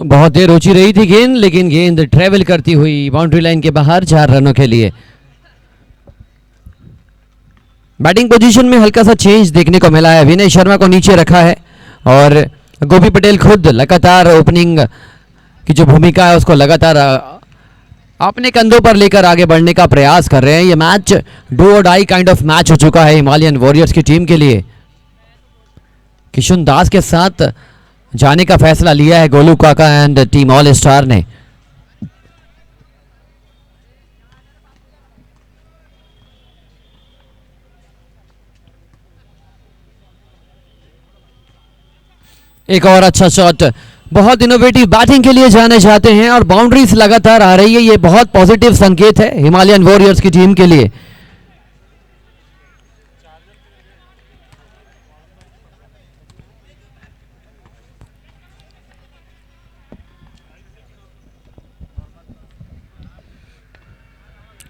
बहुत देर ऊंची रही थी गेंद, लेकिन गेंद ट्रेवल करती हुई बाउंड्री लाइन के बाहर 4 रनों के लिए। बैटिंग पोजीशन में हल्का सा चेंज देखने को मिला है। विनय शर्मा को नीचे रखा है और गोपी पटेल खुद लगातार ओपनिंग की जो भूमिका है उसको लगातार अपने कंधों पर लेकर आगे बढ़ने का प्रयास कर रहे हैं। ये मैच डू और डाई काइंड ऑफ मैच हो चुका है हिमालयन वॉरियर्स की टीम के लिए। किशन दास के साथ जाने का फैसला लिया है गोलू काका एंड टीम ऑल स्टार ने। एक और अच्छा शॉट, बहुत इनोवेटिव बैटिंग के लिए जाने जाते हैं और बाउंड्रीज लगातार आ रही है। ये बहुत पॉजिटिव संकेत है हिमालयन वॉरियर्स की टीम के लिए।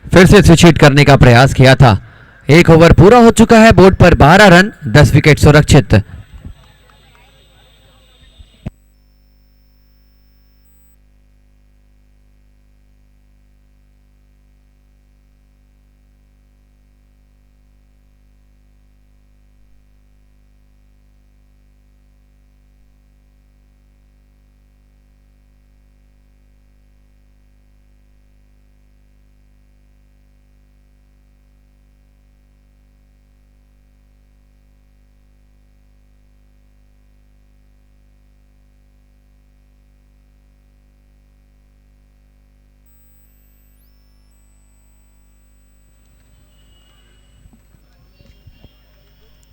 फिर से स्विच हिट करने का प्रयास किया था। एक ओवर पूरा हो चुका है, बोर्ड पर 12 रन, 10 विकेट सुरक्षित।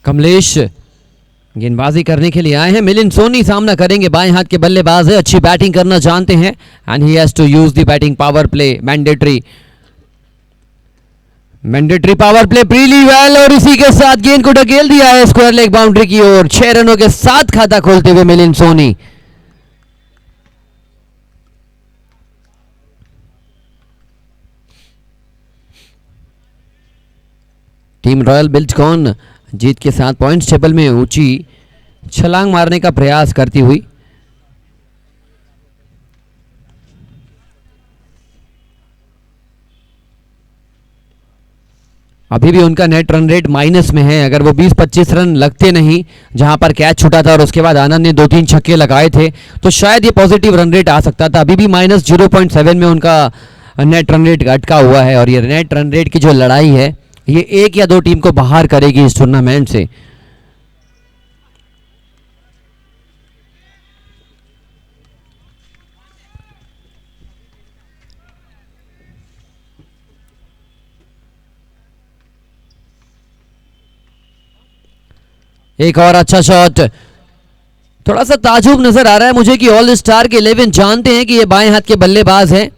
कमलेश गेंदबाजी करने के लिए आए हैं। मिलिंद सोनी सामना करेंगे, बाएं हाथ के बल्लेबाज है, अच्छी बैटिंग करना जानते हैं and he has to use the batting power play, mandatory power play pretty well, और इसी के साथ गेंद को ढकेल दिया है स्क्वायर लेग बाउंड्री की ओर। 6 रनों के साथ खाता खोलते हुए मिलिंद सोनी। टीम रॉयल बिल्चकॉन जीत के साथ पॉइंट्स टेबल में ऊंची छलांग मारने का प्रयास करती हुई। अभी भी उनका नेट रन रेट माइनस में है। अगर वो 20-25 रन लगते नहीं, जहां पर कैच छूटा था और उसके बाद आनंद ने 2-3 छक्के लगाए थे, तो शायद ये पॉजिटिव रन रेट आ सकता था। अभी भी -0.7 में उनका नेट रन रेट अटका हुआ है और ये नेट रन रेट की जो लड़ाई है ये एक या दो टीम को बाहर करेगी इस टूर्नामेंट से। एक और अच्छा शॉट, थोड़ा सा ताजुब नजर आ रहा है मुझे कि ऑल स्टार के 11 जानते हैं कि ये बाएं हाथ के बल्लेबाज हैं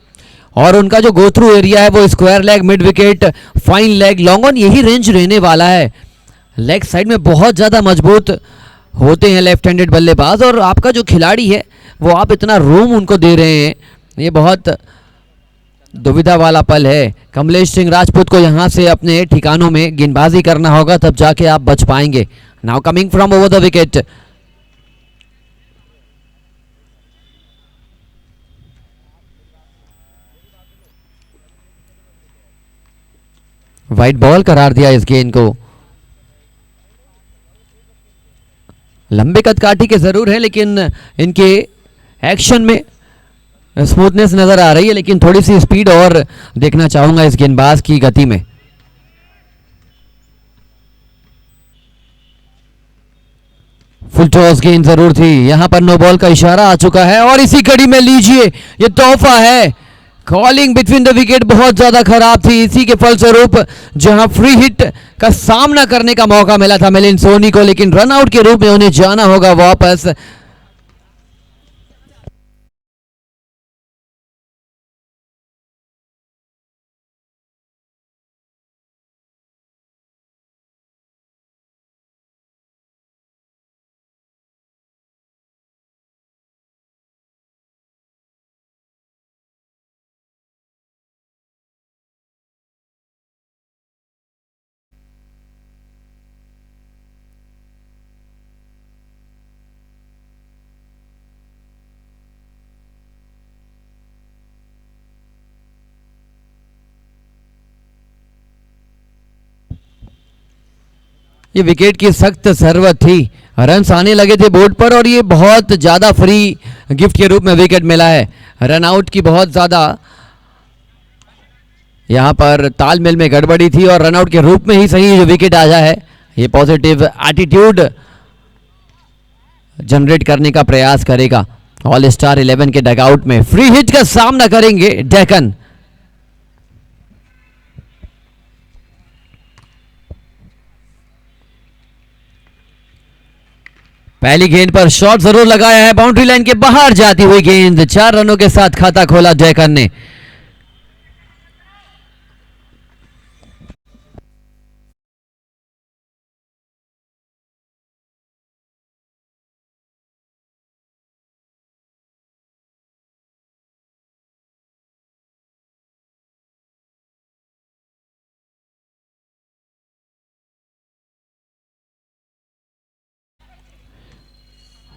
और उनका जो गो थ्रू एरिया है वो square leg, mid wicket, fine leg, long on, यही रेंज रहने वाला है। लेग साइड में बहुत ज़्यादा मजबूत होते हैं लेफ्ट हैंडेड बल्लेबाज, और आपका जो खिलाड़ी है वो आप इतना रूम उनको दे रहे हैं, ये बहुत दुविधा वाला पल है। कमलेश सिंह राजपूत को यहाँ से अपने ठिकानों में गेंदबाजी करना होगा, तब जाके आप बच पाएंगे। Now coming from over the wicket, white ball करार दिया इस गेंद को। लंबे कद काठी के जरूर है, लेकिन इनके एक्शन में स्मूथनेस नजर आ रही है, लेकिन थोड़ी सी स्पीड और देखना चाहूंगा इस गेंदबाज की गति में। फुल टॉस गेंद जरूर थी, यहां पर नो बॉल का इशारा आ चुका है और इसी कड़ी में लीजिए ये तोहफा है। कॉलिंग बिटवीन द विकेट बहुत ज्यादा खराब थी, इसी के फलस्वरूप जहां फ्री हिट का सामना करने का मौका मिला था मिलिंद सोनी को, लेकिन रन आउट के रूप में उन्हें जाना होगा वापस। ये विकेट की सख्त जरूरत थी, रन्स आने लगे थे बोर्ड पर और ये बहुत ज़्यादा फ्री गिफ्ट के रूप में विकेट मिला है। रन आउट की बहुत ज़्यादा यहाँ पर तालमेल में गड़बड़ी थी और रनआउट के रूप में ही सही जो विकेट आया है, ये पॉजिटिव एटीट्यूड जनरेट करने का प्रयास करेगा। ऑल स्टार 11 के डगआउट में फ्री हिट का सामना करेंगे डेक्कन। पहली गेंद पर शॉट जरूर लगाया है, बाउंड्री लाइन के बाहर जाती हुई गेंद, 4 रनों के साथ खाता खोला डेक्कन ने।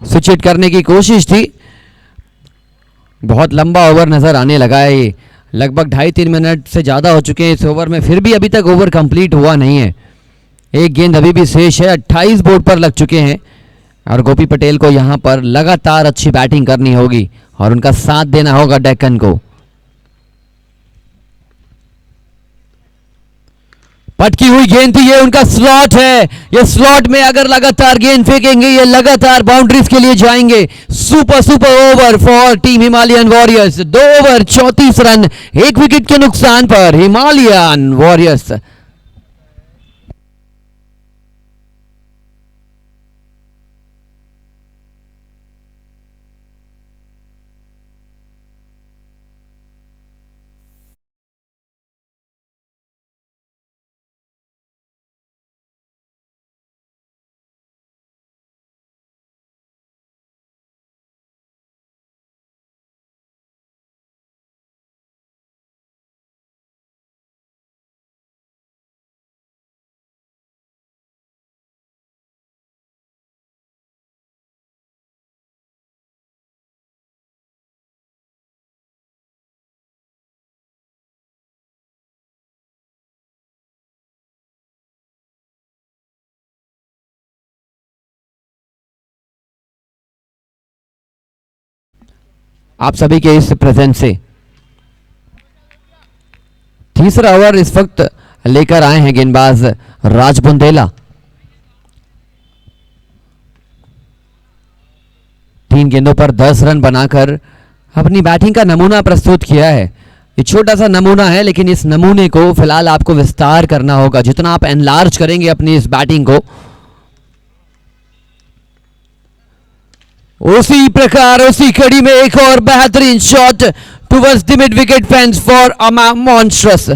स्विच हिट करने की कोशिश थी, बहुत लंबा ओवर नजर आने लगा है, ये लगभग 2.5-3 मिनट से ज़्यादा हो चुके हैं इस ओवर में, फिर भी अभी तक ओवर कंप्लीट हुआ नहीं है। एक गेंद अभी भी शेष है, 28 बोर्ड पर लग चुके हैं और गोपी पटेल को यहां पर लगातार अच्छी बैटिंग करनी होगी और उनका साथ देना होगा डेक्कन को। पटकी हुई गेंद थी, ये उनका स्लॉट है, ये स्लॉट में अगर लगातार गेंद फेंकेंगे ये लगातार बाउंड्रीज के लिए जाएंगे। Super super over for team Himalayan warriors, 2 over 34 run, 1 wicket के नुकसान पर हिमालयन वॉरियर्स। आप सभी के इस प्रेजेंस से तीसरा ओवर इस वक्त लेकर आए हैं गेंदबाज राज बुंदेला। 3 गेंदों पर 10 रन बनाकर अपनी बैटिंग का नमूना प्रस्तुत किया है। ये छोटा सा नमूना है लेकिन इस नमूने को फिलहाल आपको विस्तार करना होगा, जितना आप एनलार्ज करेंगे अपनी इस बैटिंग को, उसी प्रकार उसी कड़ी में एक और बेहतरीन shot towards the mid wicket fence for अमा monstrous.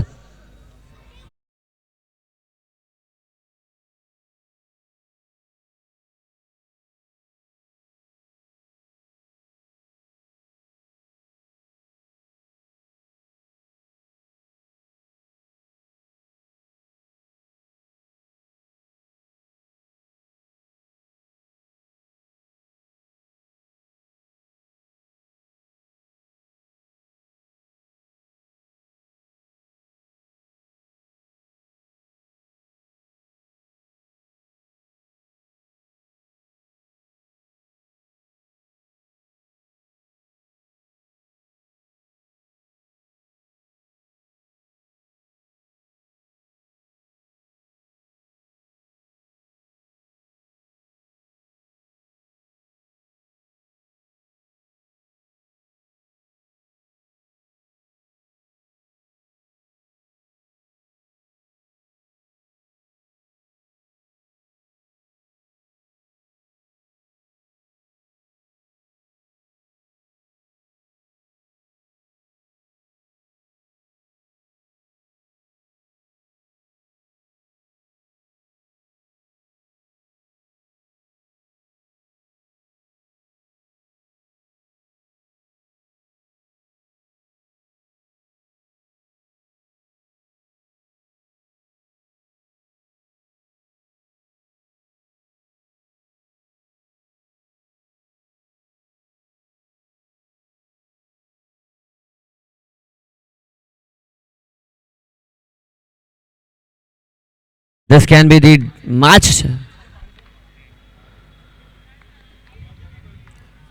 This can be the match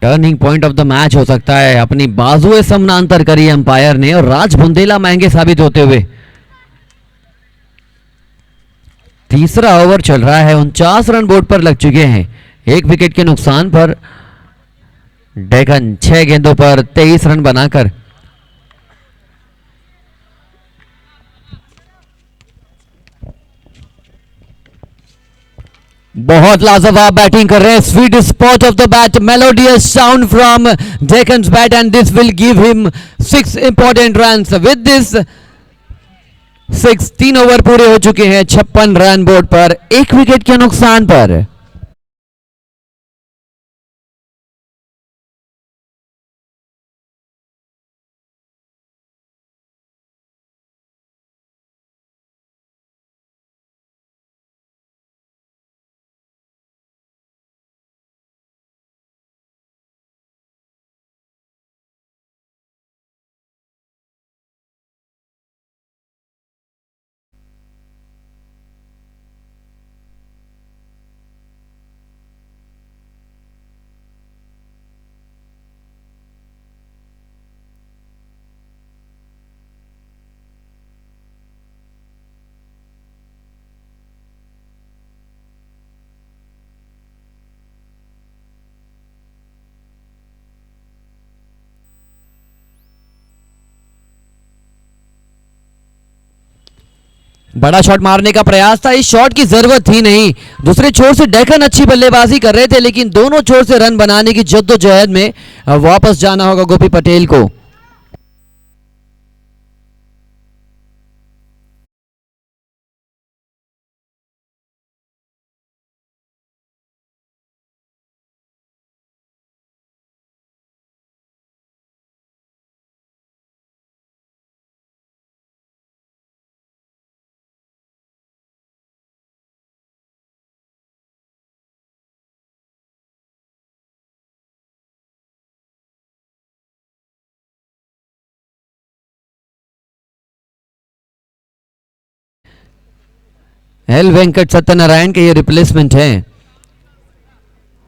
turning point of the match हो सकता है, अपनी बाजुएं समानांतर करी अंपायर ने और राज बुंदेला महंगे साबित होते हुए। तीसरा ओवर चल रहा है, 49 रन बोर्ड पर लग चुके हैं, एक विकेट के नुकसान पर डेक्कन 6 गेंदों पर 23 रन बनाकर बहुत लाजवाब बैटिंग कर रहे हैं, sweet spot of the bat, melodious sound from Deccan's bat and this will give him 6 important runs. With this 6 3 over पूरे हो चुके हैं, 56 रन बोर्ड पर, एक विकेट के नुकसान पर। बड़ा शॉट मारने का प्रयास था, इस शॉट की जरूरत थी नहीं, दूसरे छोर से डेक्कन अच्छी बल्लेबाजी कर रहे थे, लेकिन दोनों छोर से रन बनाने की जद्दोजहद में वापस जाना होगा गोपी पटेल को। एल वेंकट सत्यनारायण के ये रिप्लेसमेंट है,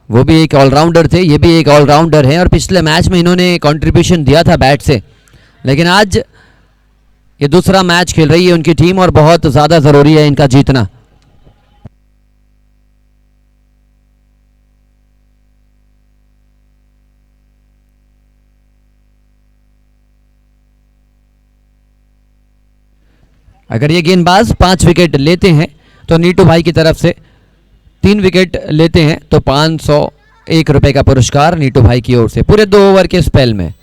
वो भी एक ऑलराउंडर थे, ये भी एक ऑलराउंडर है और पिछले मैच में इन्होंने कंट्रीब्यूशन दिया था बैट से, लेकिन आज ये दूसरा मैच खेल रही है उनकी टीम और बहुत ज़्यादा ज़रूरी है इनका जीतना। अगर ये गेंदबाज 5 विकेट लेते हैं तो नीटू भाई की तरफ से 3 विकेट लेते हैं तो 501 रुपए का पुरस्कार नीटू भाई की ओर से पूरे 2 ओवर के स्पेल में।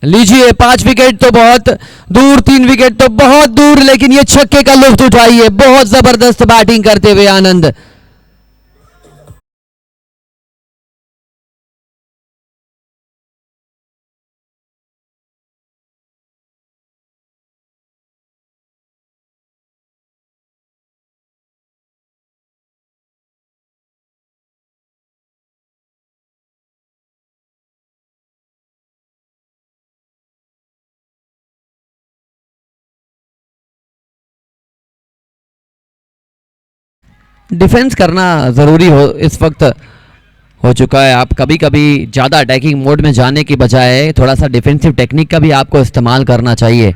लीजिए 5 विकेट तो बहुत दूर, 3 विकेट तो बहुत दूर, लेकिन ये छक्के का लुत्फ उठाइए, बहुत जबरदस्त बैटिंग करते हुए आनंद। डिफेंस करना ज़रूरी हो इस वक्त हो चुका है। आप कभी कभी ज़्यादा अटैकिंग मोड में जाने की बजाय थोड़ा सा डिफेंसिव टेक्निक का भी आपको इस्तेमाल करना चाहिए।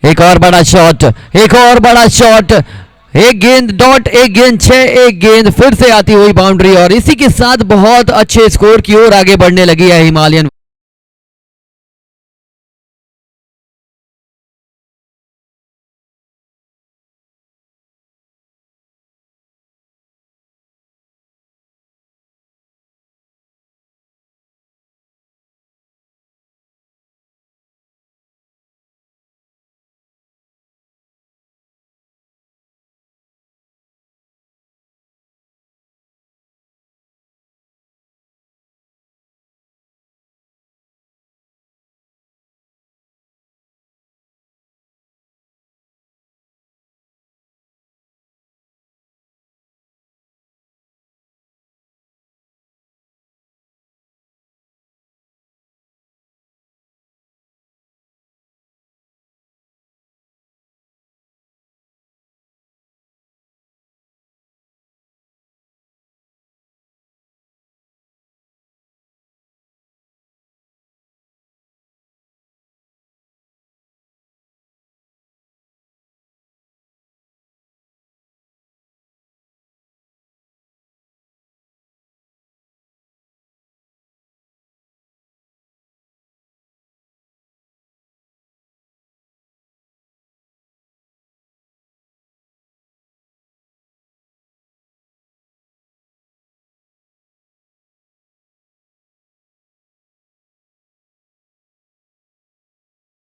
एक और बड़ा शॉट, एक और बड़ा शॉट, एक गेंद डॉट, एक गेंद 6, एक गेंद फिर से आती हुई बाउंड्री और इसी के साथ बहुत अच्छे स्कोर की ओर आगे बढ़ने लगी है हिमालयन।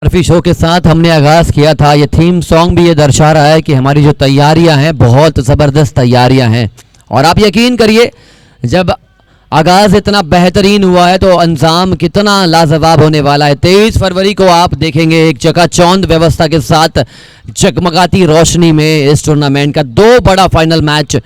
मर्फी शो के साथ हमने आगाज़ किया था। ये थीम सॉन्ग भी ये दर्शा रहा है कि हमारी जो तैयारियां हैं बहुत ज़बरदस्त तैयारियां हैं। और आप यकीन करिए, जब आगाज़ इतना बेहतरीन हुआ है तो अंजाम कितना लाजवाब होने वाला है। 23 फरवरी को आप देखेंगे एक चकाचौंध व्यवस्था के साथ जगमगाती रोशनी में इस टूर्नामेंट का दो बड़ा फाइनल मैच।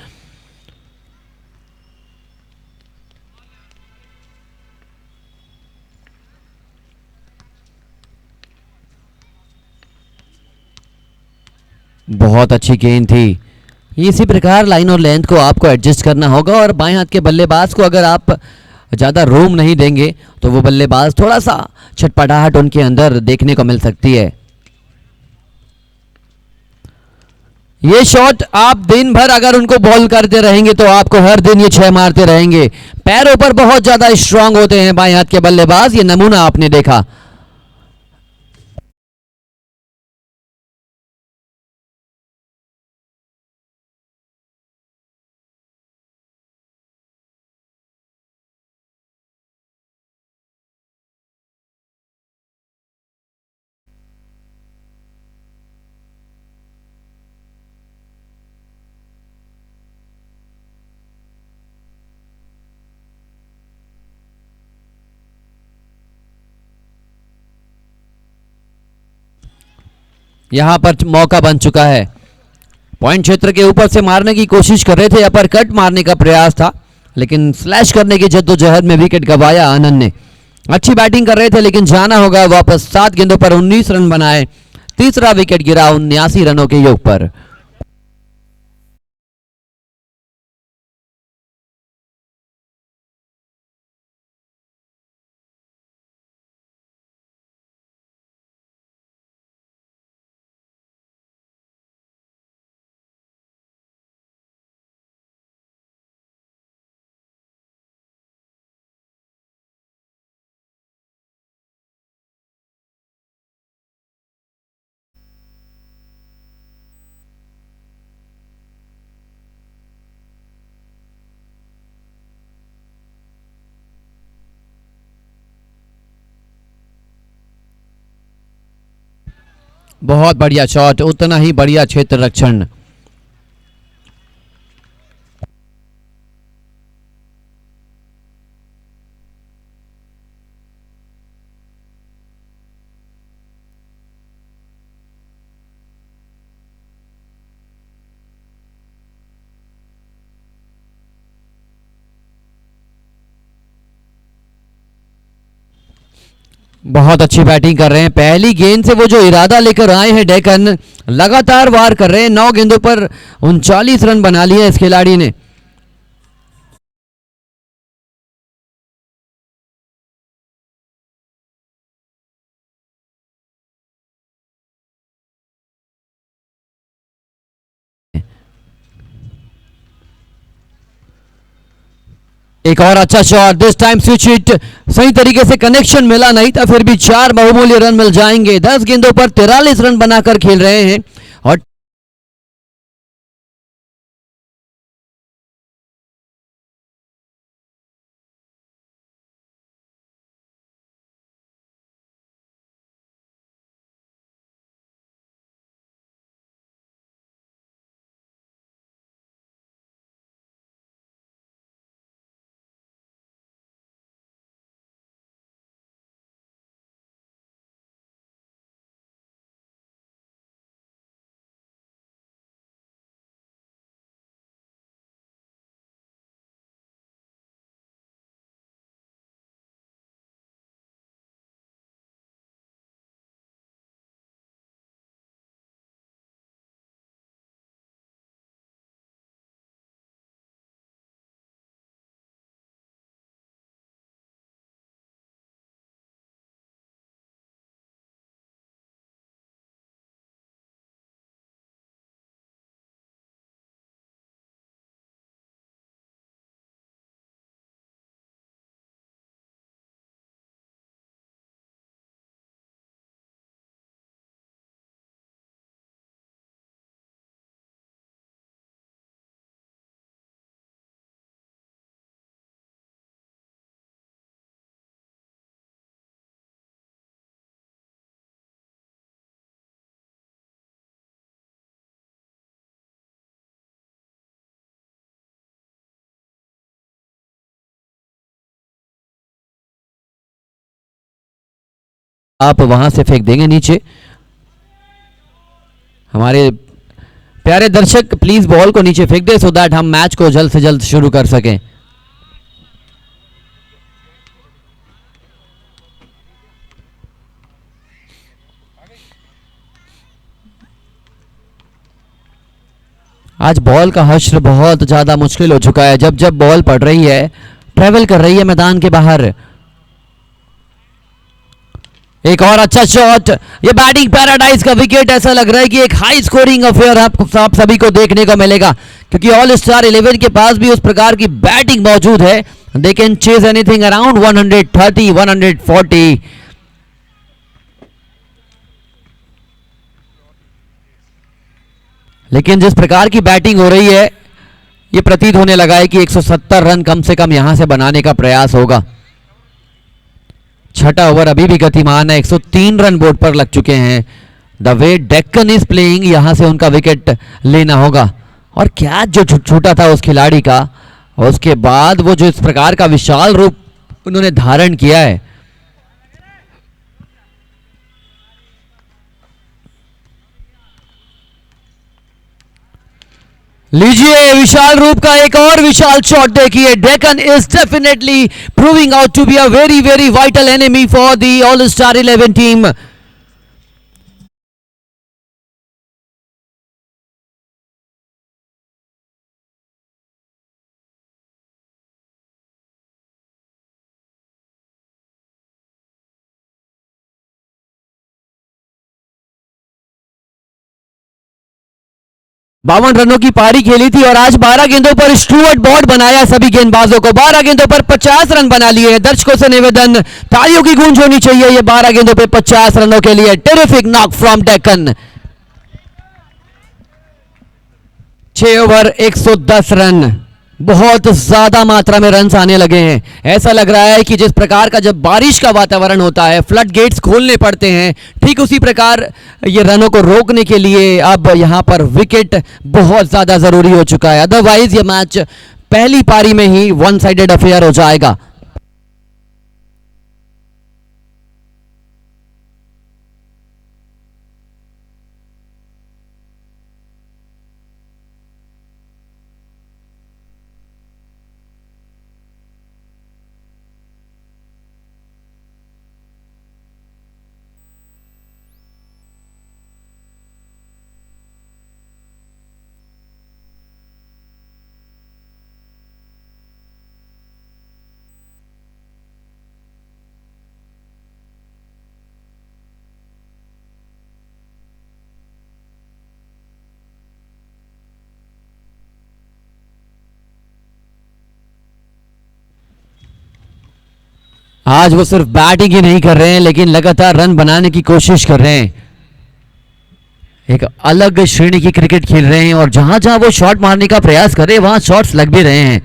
बहुत अच्छी गेंद थी। इसी प्रकार लाइन और लेंथ को आपको एडजस्ट करना होगा और बाएं हाथ के बल्लेबाज को अगर आप ज़्यादा रूम नहीं देंगे तो वो बल्लेबाज थोड़ा सा छटपटाहट उनके अंदर देखने को मिल सकती है। ये शॉट आप दिन भर अगर उनको बॉल करते रहेंगे तो आपको हर दिन ये छह मारते रहेंगे। पैरों पर बहुत ज़्यादा स्ट्रांग होते हैं बाएं हाथ के बल्लेबाज, ये नमूना आपने देखा। यहां पर मौका बन चुका है। पॉइंट क्षेत्र के ऊपर से मारने की कोशिश कर रहे थे, अपर कट मारने का प्रयास था, लेकिन स्लैश करने की जद्दोजहद में विकेट गंवाया आनंद ने। अच्छी बैटिंग कर रहे थे लेकिन जाना होगा वापस। 7 गेंदों पर 19 रन बनाए, तीसरा विकेट गिरा 79 रनों के योग पर। बहुत बढ़िया शॉट, उतना ही बढ़िया क्षेत्र रक्षण। बहुत अच्छी बैटिंग कर रहे हैं। पहली गेंद से वो जो इरादा लेकर आए हैं डेकन, लगातार वार कर रहे हैं। 9 गेंदों पर 39 रन बना लिए इस खिलाड़ी ने। एक और अच्छा shot, this time switch hit, सही तरीके से कनेक्शन मिला नहीं था, फिर भी 4 बहुमूल्य रन मिल जाएंगे। 10 गेंदों पर 43 रन बनाकर खेल रहे हैं और आप वहां से फेंक देंगे नीचे। हमारे प्यारे दर्शक प्लीज बॉल को नीचे फेंक दे, सो दैट हम मैच को जल्द से जल्द शुरू कर सकें। आज बॉल का हश्र बहुत ज्यादा मुश्किल हो चुका है। जब जब बॉल पड़ रही है, ट्रेवल कर रही है मैदान के बाहर। एक और अच्छा शॉट, ये बैटिंग पैराडाइज का विकेट। ऐसा लग रहा है कि एक हाई स्कोरिंग अफेयर आप सभी को देखने को मिलेगा, क्योंकि ऑल स्टार 11 के पास भी उस प्रकार की बैटिंग मौजूद है। They can chase anything around 130 140। लेकिन जिस प्रकार की बैटिंग हो रही है, ये प्रतीत होने लगा है कि 170 रन कम से कम यहां से बनाने का प्रयास होगा। छठा ओवर अभी भी गतिमान है, 103 रन बोर्ड पर लग चुके हैं। The way Deccan is playing, यहां से उनका विकेट लेना होगा। और कैच जो छूटा था उस खिलाड़ी का, और उसके बाद वो जो इस प्रकार का विशाल रूप उन्होंने धारण किया है। लीजिए विशाल रूप का एक और विशाल शॉट देखिए। Deccan is definitely proving out to be a very very vital enemy for the all star 11 team. बावन रनों की पारी खेली थी और आज 12 गेंदों पर स्टुअर्ट बॉर्ड बनाया सभी गेंदबाजों को। 12 गेंदों पर 50 रन बना लिए हैं। दर्शकों से निवेदन, तालियों की गूंज होनी चाहिए ये 12 गेंदों पे 50 रनों के लिए। Terrific knock from Deccan. 6 over 110 run, बहुत ज्यादा मात्रा में रन आने लगे हैं। ऐसा लग रहा है कि जिस प्रकार का जब बारिश का वातावरण होता है, फ्लड गेट्स खोलने पड़ते हैं, ठीक उसी प्रकार ये रनों को रोकने के लिए अब यहां पर विकेट बहुत ज्यादा जरूरी हो चुका है। अदरवाइज ये मैच पहली पारी में ही वन साइडेड अफेयर हो जाएगा। आज वो सिर्फ बैटिंग ही नहीं कर रहे हैं, लेकिन लगातार रन बनाने की कोशिश कर रहे हैं। एक अलग श्रेणी की क्रिकेट खेल रहे हैं और जहां जहां वो शॉट मारने का प्रयास कर रहे हैं, वहां शॉट्स लग भी रहे हैं।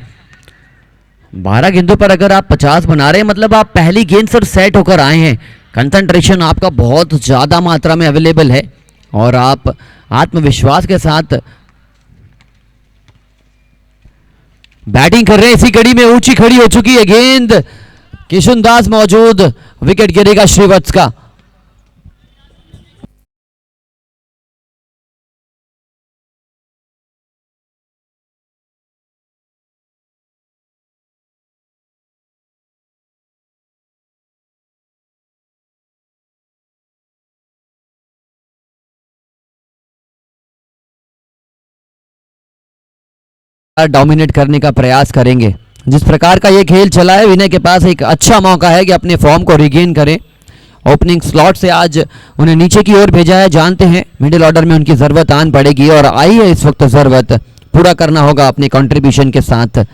12 गेंदों पर अगर आप 50 बना रहे हैं, मतलब आप पहली गेंद से सेट होकर आए हैं। कंसंट्रेशन आपका बहुत ज्यादा मात्रा में अवेलेबल है और आप आत्मविश्वास के साथ बैटिंग कर रहे हैं। इसी कड़ी में ऊंची खड़ी हो चुकी है गेंद, किशुन दास मौजूद, विकेट गिरेगा श्रीवत्स का। डोमिनेट करने का प्रयास करेंगे। जिस प्रकार का ये खेल चला है, विनय के पास एक अच्छा मौका है कि अपने फॉर्म को रिगेन करें। ओपनिंग स्लॉट से आज उन्हें नीचे की ओर भेजा है। जानते हैं मिडिल ऑर्डर में उनकी जरूरत आन पड़ेगी और आई है इस वक्त जरूरत। पूरा करना होगा अपने कंट्रीब्यूशन के साथ।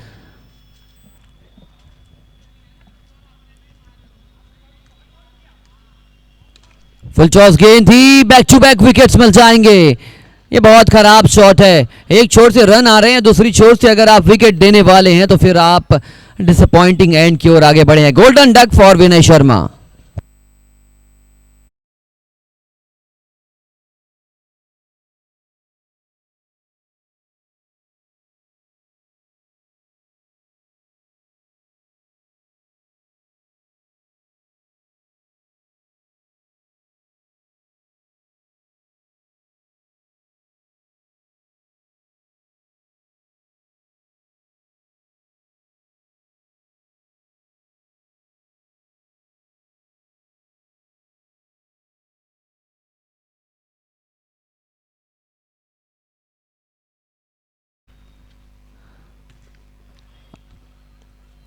फुल टॉस गेंद थी, बैक टू बैक विकेट्स मिल जाएंगे। ये बहुत खराब शॉट है। एक छोर से रन आ रहे हैं, दूसरी छोर से अगर आप विकेट देने वाले हैं तो फिर आप डिसअपॉइंटिंग एंड की ओर आगे बढ़े हैं। Golden duck for Vinay Sharma.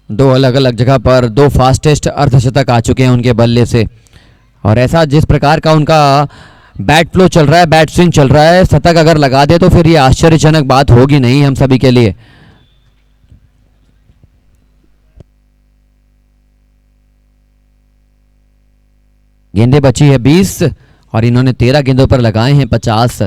दो अलग अलग जगह पर दो फास्टेस्ट अर्धशतक आ चुके हैं उनके बल्ले से, और ऐसा जिस प्रकार का उनका बैट फ्लो चल रहा है, बैट स्विंग चल रहा है, शतक अगर लगा दे तो फिर ये आश्चर्यजनक बात होगी नहीं हम सभी के लिए। गेंदे बची है 20 और इन्होंने 13 गेंदों पर लगाए हैं 50।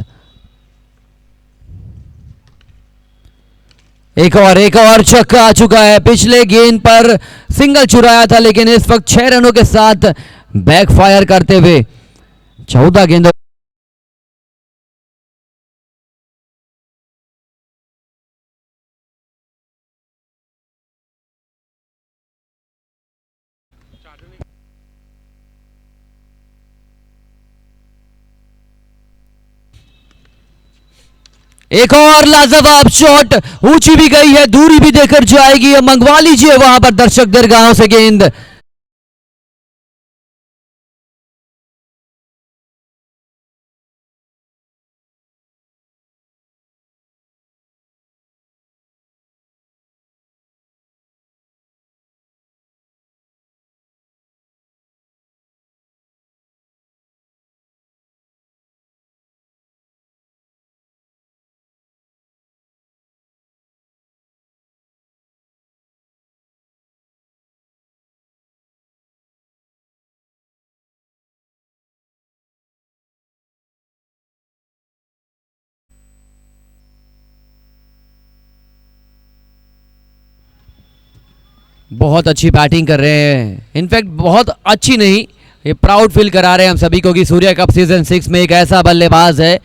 एक और छक्का आ चुका है। पिछले गेंद पर सिंगल चुराया था, लेकिन इस वक्त 6 रनों के साथ बैकफायर करते हुए 14 गेंदों। एक और लाजवाब शॉट, ऊंची भी गई है, दूरी भी देकर जाएगी। मंगवा लीजिए वहां पर दर्शक दरगाहों से गेंद। बहुत अच्छी बैटिंग कर रहे हैं, इनफैक्ट बहुत अच्छी नहीं, ये प्राउड फील करा रहे हैं हम सभी को कि सूर्या कप सीजन 6 में एक ऐसा बल्लेबाज है।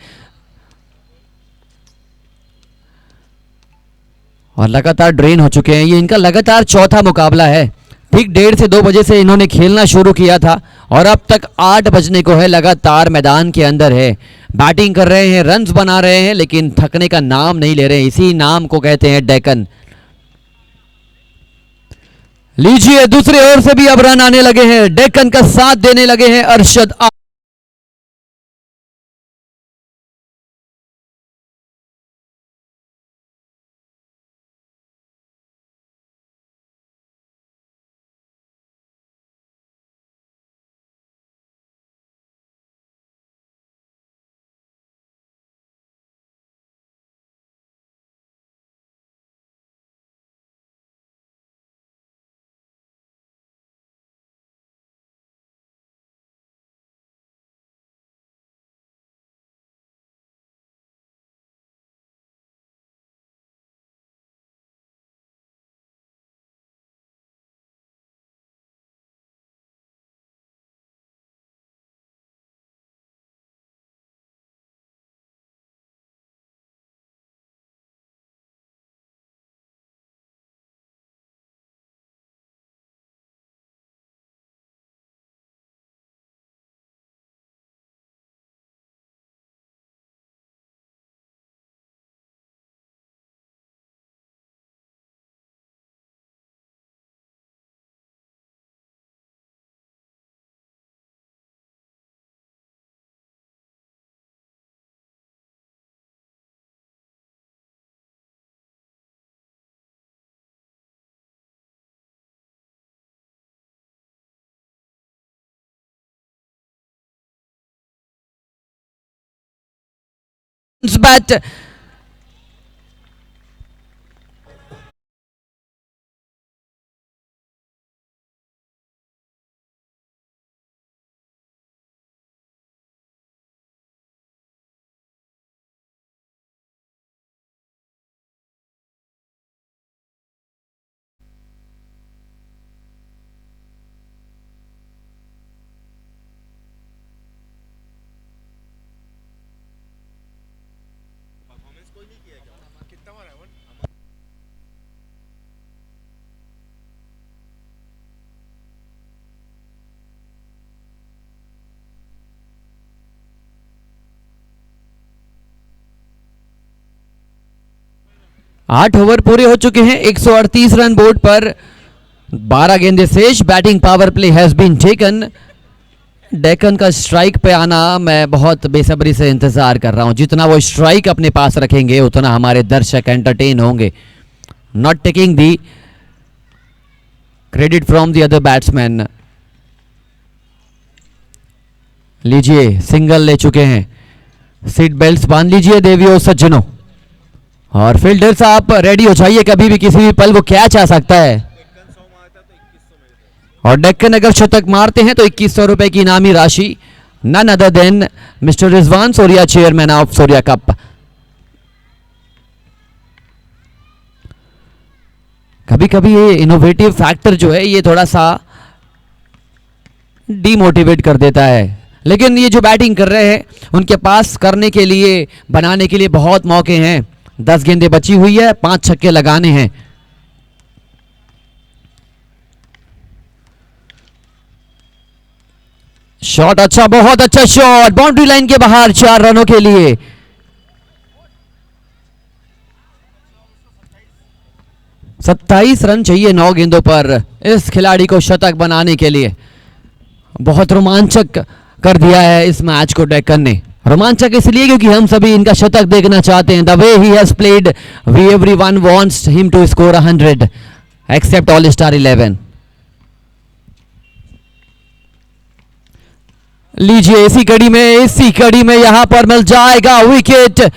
और लगातार ड्रेन हो चुके हैं, ये इनका लगातार चौथा मुकाबला है। ठीक 1:30 से 2 बजे से इन्होंने खेलना शुरू किया था और अब तक 8 बजने को है, लगातार मैदान के अंदर है, बैटिंग कर रहे हैं, रन्स बना रहे हैं, लेकिन थकने का नाम नहीं ले रहे हैं। इसी नाम को कहते हैं डेक्कन। लीजिए दूसरी ओर से भी अब रन आने लगे हैं, डेक्कन का साथ देने लगे हैं अरशद। बैट कितना मारा है 8 ओवर पूरे हो चुके हैं, 138 रन बोर्ड पर, 12 गेंदे शेष। Batting power play has been taken. Deccan का स्ट्राइक पे आना मैं बहुत बेसब्री से इंतजार कर रहा हूं। जितना वो स्ट्राइक अपने पास रखेंगे उतना हमारे दर्शक एंटरटेन होंगे। Not taking the credit from the other batsman. लीजिए सिंगल ले चुके हैं, सीट बेल्ट्स बांध लीजिए देवियों सज्जनों, और फील्डर्स आप रेडी हो जाइए, कभी भी किसी भी पल वो कैच आ सकता है। डेक्कन 100 मारता तो 2100 मेरे तरफ और डेक्कन अगर शतक मारते हैं तो 2100 रुपए की इनामी राशि, none other than mister Rizwan Soriya, chairman of Soriya cup. कभी कभी ये इनोवेटिव फैक्टर जो है ये थोड़ा सा डीमोटिवेट कर देता है, लेकिन ये जो बैटिंग कर रहे हैं उनके पास करने के लिए, बनाने के लिए बहुत मौके हैं। 10 गेंदें बची हुई है, 5 छक्के लगाने हैं। शॉट अच्छा, बहुत अच्छा शॉट, बाउंड्री लाइन के बाहर, 4 रनों के लिए। सत्ताईस रन चाहिए 9 गेंदों पर इस खिलाड़ी को शतक बनाने के लिए। बहुत रोमांचक कर दिया है इस मैच को डेक्कन ने। रोमांचक इसलिए क्योंकि हम सभी इनका शतक देखना चाहते हैं। The way he has played, we everyone wants him to score 100 except all star 11। लीजिए इसी कड़ी में यहां पर मिल जाएगा विकेट।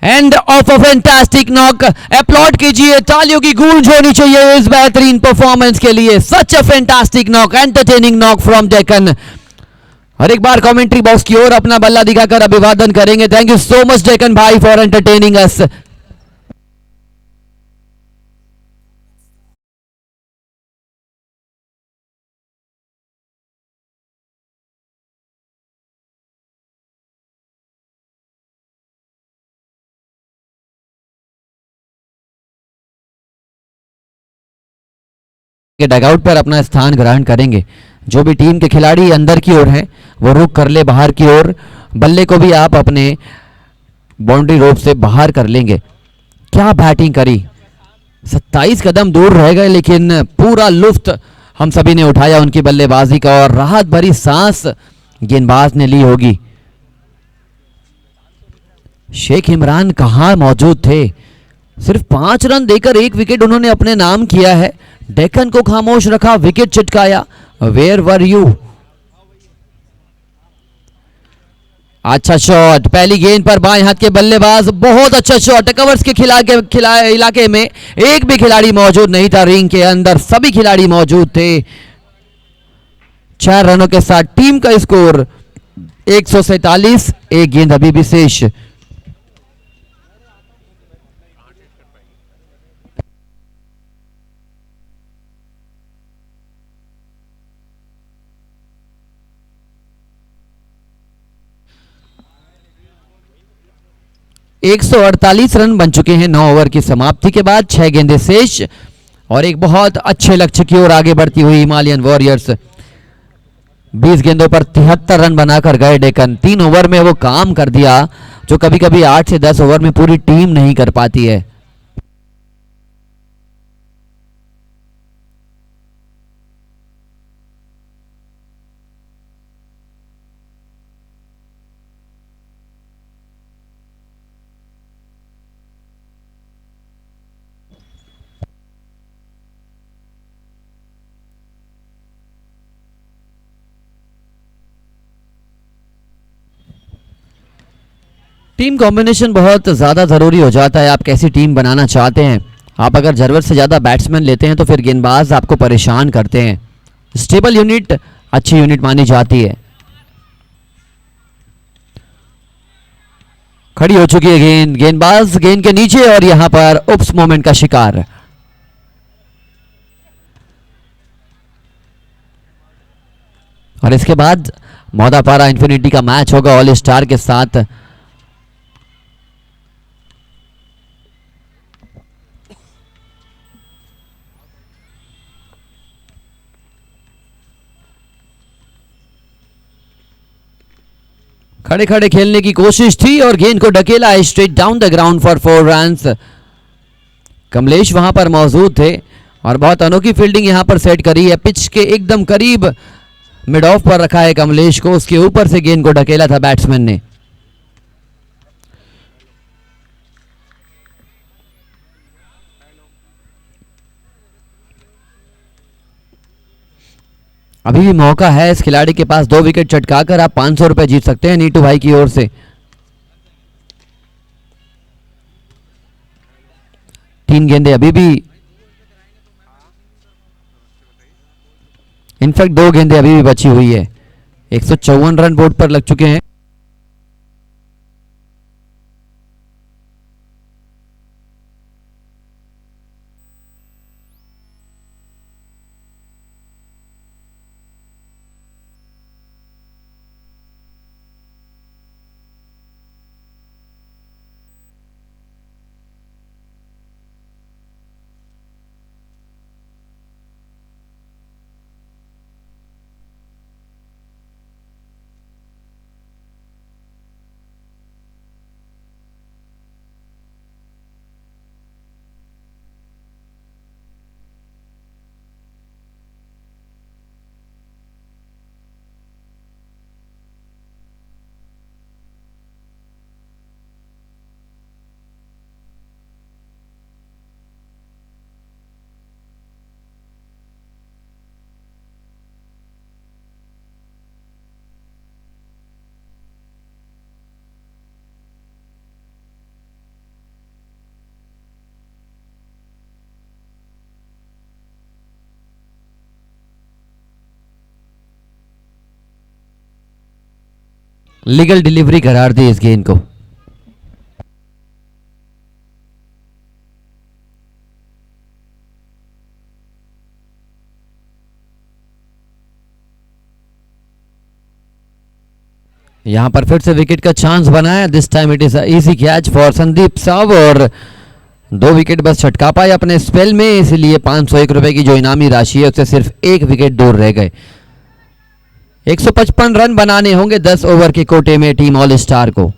End of a fantastic knock. Applaud कीजिए, तालियों की गूंज होनी चाहिए इस बेहतरीन परफॉर्मेंस के लिए। Such a fantastic knock, entertaining knock from Deccan. और एक बार कमेंट्री बॉक्स की ओर अपना बल्ला दिखाकर अभिवादन करेंगे। Thank you so much Deccan भाई फॉर एंटरटेनिंग अस। के डगआउट पर अपना स्थान ग्रहण करेंगे। जो भी टीम के खिलाड़ी अंदर की ओर हैं वो रुक कर ले बाहर की ओर। बल्ले को भी आप अपने बाउंड्री रोप से बाहर कर लेंगे। क्या बैटिंग करी, 27 कदम दूर रह गए, लेकिन पूरा लुफ्त हम सभी ने उठाया उनकी बल्लेबाजी का, और राहत भरी सांस गेंदबाज ने ली होगी। शेख इमरान कहाँ मौजूद थे, सिर्फ 5 रन देकर 1 विकेट उन्होंने अपने नाम किया है। डेक्कन को खामोश रखा, विकेट चिटकाया। Where were you. अच्छा शॉट, पहली गेंद पर बाएं हाथ के बल्लेबाज, बहुत अच्छा शॉट। कवर्स के इलाके में एक भी खिलाड़ी मौजूद नहीं था, रिंग के अंदर सभी खिलाड़ी मौजूद थे। 4 रनों के साथ टीम का स्कोर 147, एक गेंद अभी भी शेष। एक 148 रन बन चुके हैं 9 ओवर की समाप्ति के बाद, 6 गेंदें शेष, और एक बहुत अच्छे लक्ष्य की ओर आगे बढ़ती हुई हिमालयन वॉरियर्स। 20 गेंदों पर 73 रन बनाकर गए डेक्कन। 3 ओवर में वो काम कर दिया जो कभी कभी 8 से 10 ओवर में पूरी टीम नहीं कर पाती है। टीम कॉम्बिनेशन बहुत ज़्यादा ज़रूरी हो जाता है। आप कैसी टीम बनाना चाहते हैं। आप अगर ज़रूरत से ज़्यादा बैट्समैन लेते हैं तो फिर गेंदबाज आपको परेशान करते हैं। स्टेबल यूनिट अच्छी यूनिट मानी जाती है। खड़ी हो चुकी है गेंद, गेंदबाज गेंद के नीचे, और यहां पर उप्स मोमेंट का शिकार। और इसके बाद मोदापारा इन्फिनिटी का मैच होगा ऑल स्टार के साथ। खड़े खड़े खेलने की कोशिश थी और गेंद को ढकेला है straight down the ground for 4 runs. Kamlesh वहां पर मौजूद थे और बहुत अनोखी फील्डिंग यहां पर सेट करी है। पिच के एकदम करीब मिड ऑफ पर रखा है कमलेश को, उसके ऊपर से गेंद को ढकेला था बैट्समैन ने। अभी भी मौका है इस खिलाड़ी के पास, 2 विकेट चटकाकर आप 500 रुपए जीत सकते हैं नीटू भाई की ओर से। 3 गेंदे अभी भी, इनफैक्ट 2 गेंदे अभी भी बची हुई है। 154 रन बोर्ड पर लग चुके हैं। लीगल डिलीवरी करार दी इस गेंद को। यहां पर फिर से विकेट का चांस बना है। This time it is easy catch for Sandeep Sao, और 2 विकेट बस छटका पाए अपने स्पेल में, इसलिए 501 रुपए की जो इनामी राशि है उससे सिर्फ 1 विकेट दूर रह गए। 155 रन बनाने होंगे 10 ओवर के कोटे में टीम ऑल स्टार को।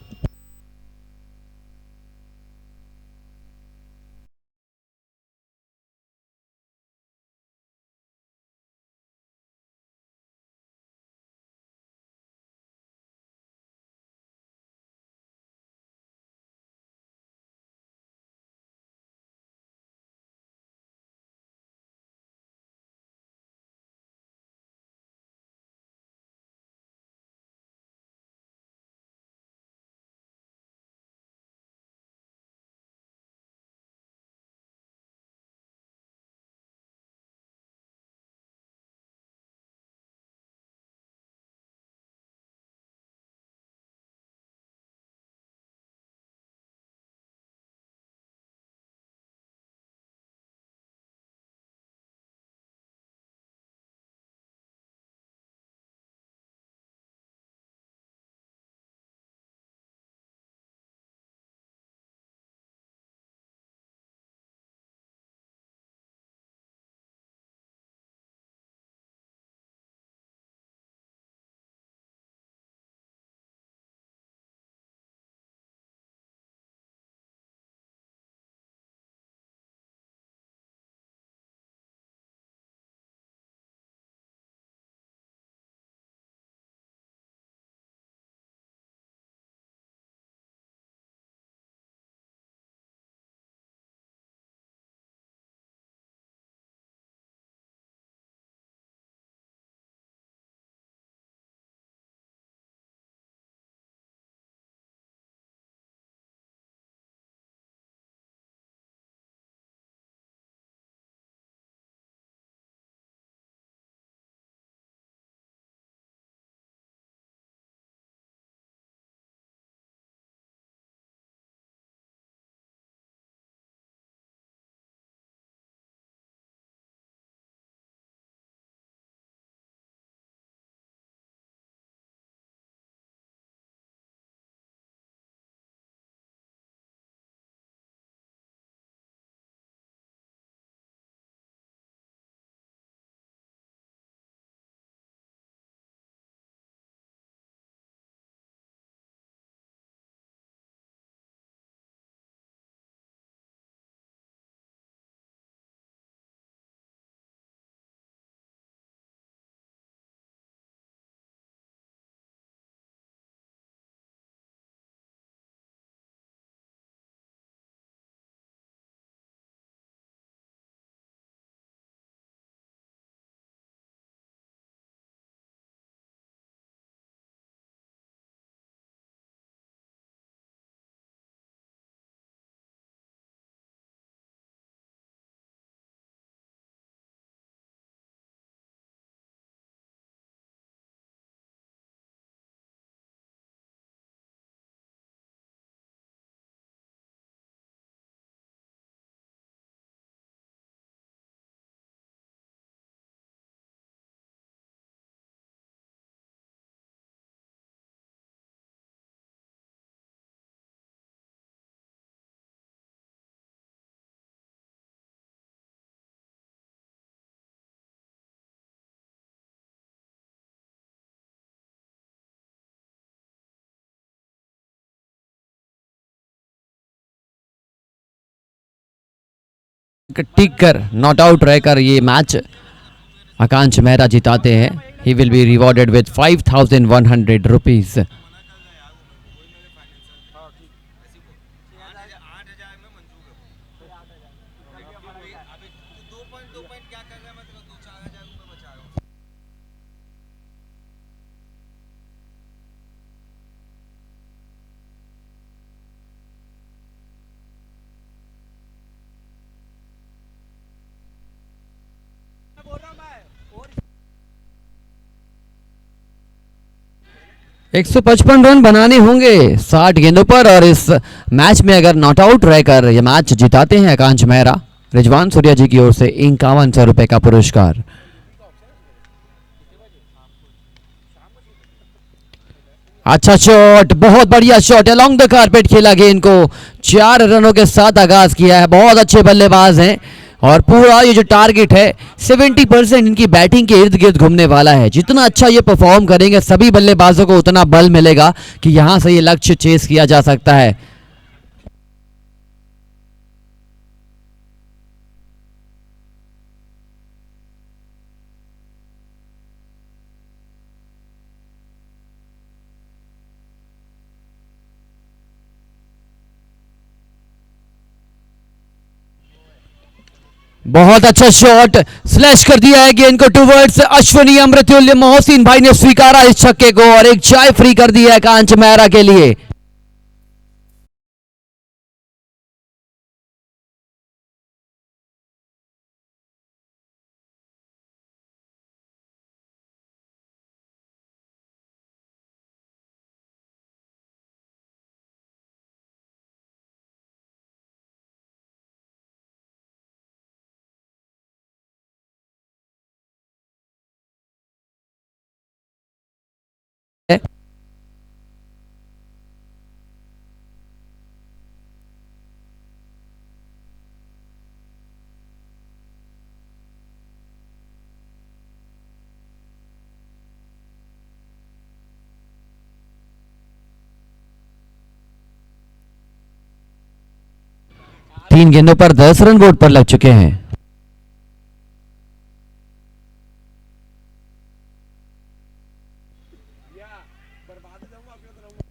टिक कर नॉट आउट रहकर ये मैच आकांक्ष मेहरा जिताते हैं. He will be rewarded with 5100 rupees. हाँ ठीक ऐसी बोल 8,000 में मंजूर है अभी तू 2 पॉइंट क्या कर रहा है मैं तेरा 2-4 हजार रुपये बचा रहा हूँ मैं बोल रहा हूँ मैं और 155 रन बनाने होंगे 60 गेंदों पर और इस मैच में अगर नॉट आउट रहकर ये मैच जिताते हैं आकांक्ष मेहरा, रिजवान सूर्या जी की ओर से 5100 रुपए का पुरस्कार. अच्छा शॉट, बहुत बढ़िया शॉट अलोंग द कारपेट खेला गेंद को. 4 रनों के साथ आगाज किया है. बहुत अच्छे बल्लेबाज हैं और पूरा ये जो टारगेट है 70% इनकी बैटिंग के इर्द गिर्द घूमने वाला है. जितना अच्छा ये परफॉर्म करेंगे सभी बल्लेबाजों को उतना बल मिलेगा कि यहां से ये लक्ष्य चेस किया जा सकता है. बहुत अच्छा शॉट, स्लैश कर दिया है गेंद को टूवर्ड्स अश्विनी अमृतुल्य. मोहसिन भाई ने स्वीकारा इस छक्के को और एक चाय फ्री कर दिया है आकांक्ष मेहरा के लिए. तीन गेंदों पर 10 रन बोर्ड पर लग चुके हैं. या बर्बाद हो जाऊंगा अभी तो रहूंगा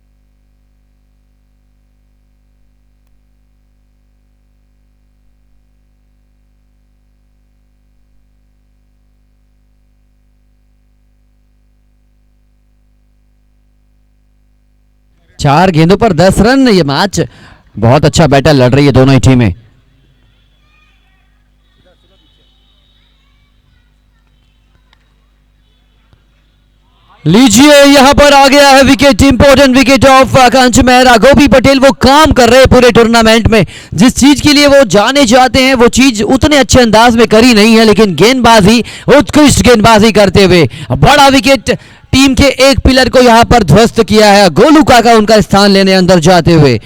4 गेंदों पर 10 रन. ये मैच बहुत अच्छा बैटल लड़ रही है दोनों ही टीमें. लीजिए यहां पर आ गया है wicket, important wicket of Aakansh Mehra. Gopi Patel वो काम कर रहे हैं पूरे टूर्नामेंट में. जिस चीज के लिए वो जाने जाते हैं वो चीज उतने अच्छे अंदाज में करी नहीं है, लेकिन गेंदबाजी उत्कृष्ट गेंदबाजी करते हुए बड़ा विकेट टीम के एक पिलर को यहां पर ध्वस्त किया है. गोलू काका उनका स्थान लेने अंदर जाते हुए.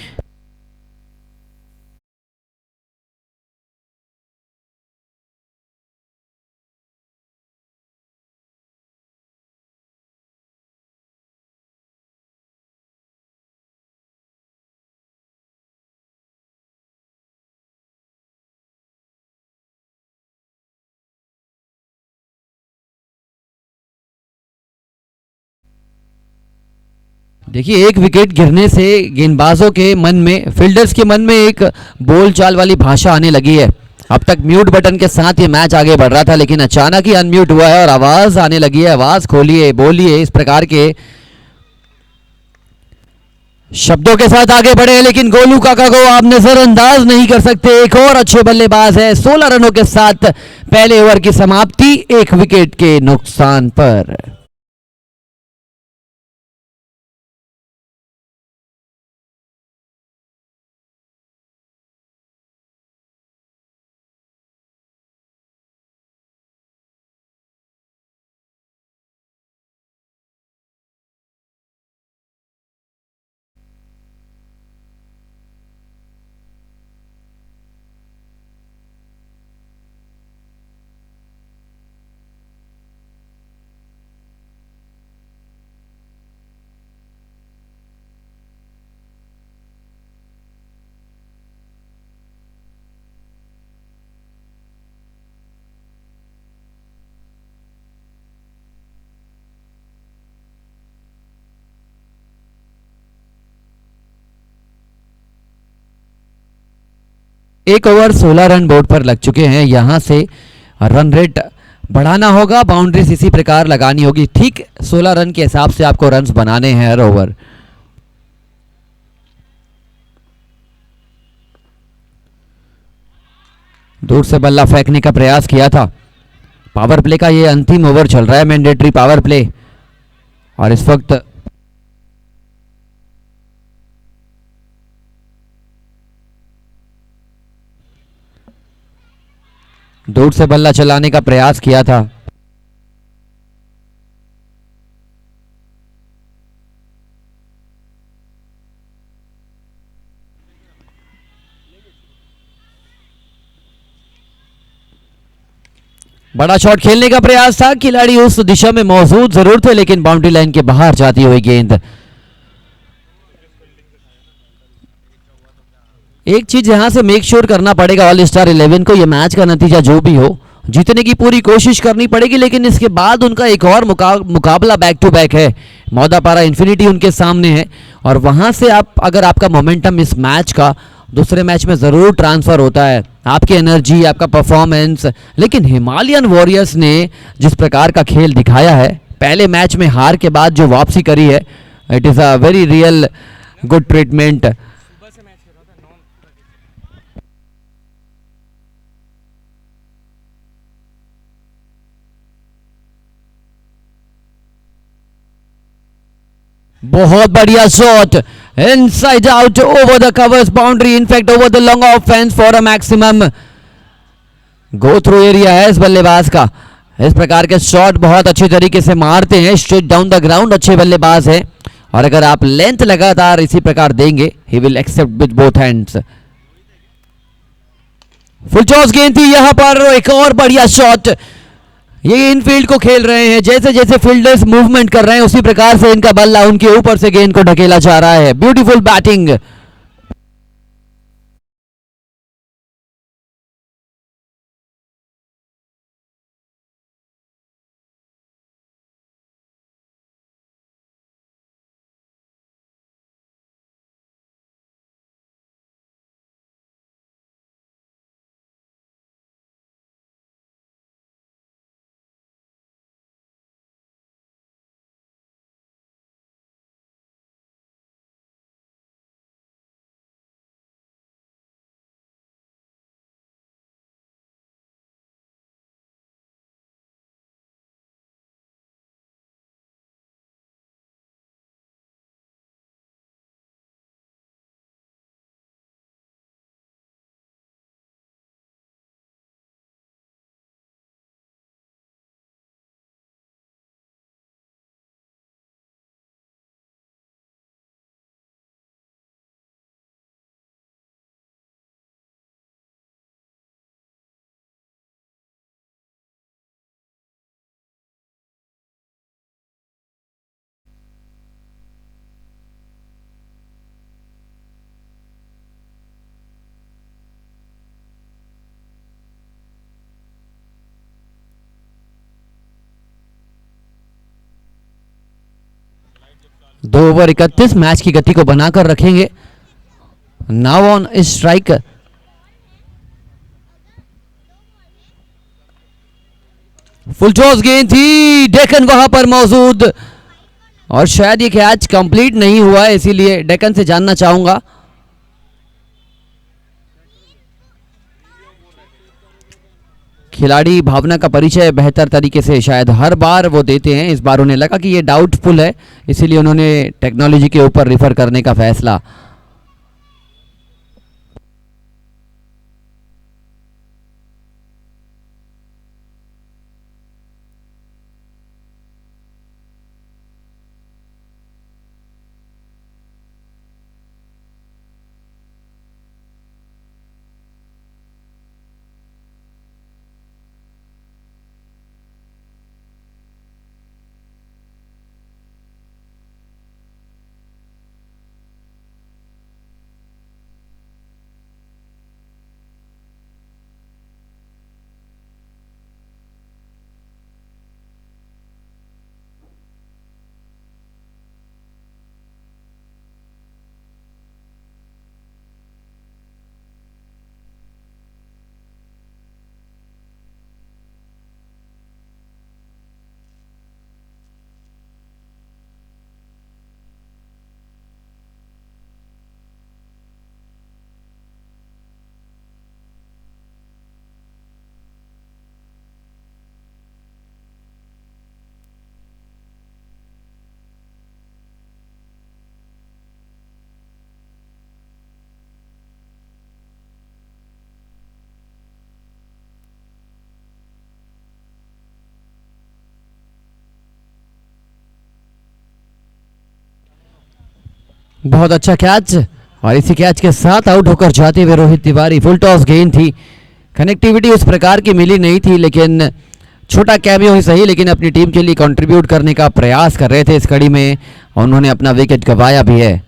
देखिए एक विकेट गिरने से गेंदबाजों के मन में, फील्डर्स के मन में एक बोलचाल वाली भाषा आने लगी है. अब तक म्यूट बटन के साथ ये मैच आगे बढ़ रहा था, लेकिन अचानक ही अनम्यूट हुआ है और आवाज आने लगी है. आवाज खोलिए, बोलिए, इस प्रकार के शब्दों के साथ आगे बढ़े हैं. लेकिन गोलू काका को आप नजरअंदाज नहीं कर सकते. एक और अच्छे बल्लेबाज है. 16 रनों के साथ पहले ओवर की समाप्ति, एक विकेट के नुकसान पर. एक ओवर 16 रन बोर्ड पर लग चुके हैं। यहाँ से रन रेट बढ़ाना होगा, बाउंड्रीज इसी प्रकार लगानी होगी। ठीक 16 रन के हिसाब से आपको रन्स बनाने हैं हर ओवर। दूर से बल्ला फेंकने का प्रयास किया था। पावर प्ले का ये अंतिम ओवर चल रहा है, मैंडेटरी पावर प्ले, और इस वक्त दूर से बल्ला चलाने का प्रयास किया था। बड़ा शॉट खेलने का प्रयास था, खिलाड़ी उस दिशा में मौजूद जरूर थे लेकिन बाउंड्री लाइन के बाहर जाती हुई गेंद। एक चीज यहां से मेक श्योर करना पड़ेगा ऑल स्टार 11 को, यह मैच का नतीजा जो भी हो जीतने की पूरी कोशिश करनी पड़ेगी, लेकिन इसके बाद उनका एक और मुकाबला बैक टू बैक है। मौदापारा इन्फिनिटी उनके सामने है और वहां से आप अगर आपका मोमेंटम इस मैच का दूसरे मैच में ज़रूर ट्रांसफ़र होता है, आपकी एनर्जी, आपका परफॉर्मेंस। लेकिन हिमालयन वॉरियर्स ने जिस प्रकार का खेल दिखाया है, पहले मैच में हार के बाद जो वापसी करी है, it is a very real good treatment. बहुत बढ़िया shot, inside out over the covers boundary, in fact over the long off fence for a maximum go through area है इस बल्लेबाज का। इस प्रकार के शॉट बहुत अच्छी तरीके से मारते हैं, स्ट्रेट डाउन द ग्राउंड अच्छे बल्लेबाज हैं, और अगर आप लेंथ लगातार इसी प्रकार देंगे, he will accept with both hands. Full toss गेंद थी यहां पर, एक और बढ़िया शॉट। ये इनफील्ड को खेल रहे हैं, जैसे जैसे फील्डर्स मूवमेंट कर रहे हैं उसी प्रकार से इनका बल्ला उनके ऊपर से गेंद को ढकेला जा रहा है। Beautiful batting. दो ओवर 31 मैच की गति को बनाकर रखेंगे। Now on strike, full toss गेंद थी, डेकन वहां पर मौजूद, और शायद ये कैच कंप्लीट नहीं हुआ है, इसीलिए डेकन से जानना चाहूंगा। खिलाड़ी भावना का परिचय बेहतर तरीके से शायद हर बार वो देते हैं, इस बार उन्हें लगा कि ये डाउटफुल है, इसीलिए उन्होंने टेक्नोलॉजी के ऊपर रिफर करने का फैसला। बहुत अच्छा कैच, और इसी कैच के साथ आउट होकर जाते हुए रोहित तिवारी। फुल टॉस गेंद थी, कनेक्टिविटी उस प्रकार की मिली नहीं थी, लेकिन छोटा कैमियो ही सही, लेकिन अपनी टीम के लिए कंट्रीब्यूट करने का प्रयास कर रहे थे इस कड़ी में, और उन्होंने अपना विकेट गंवाया भी है।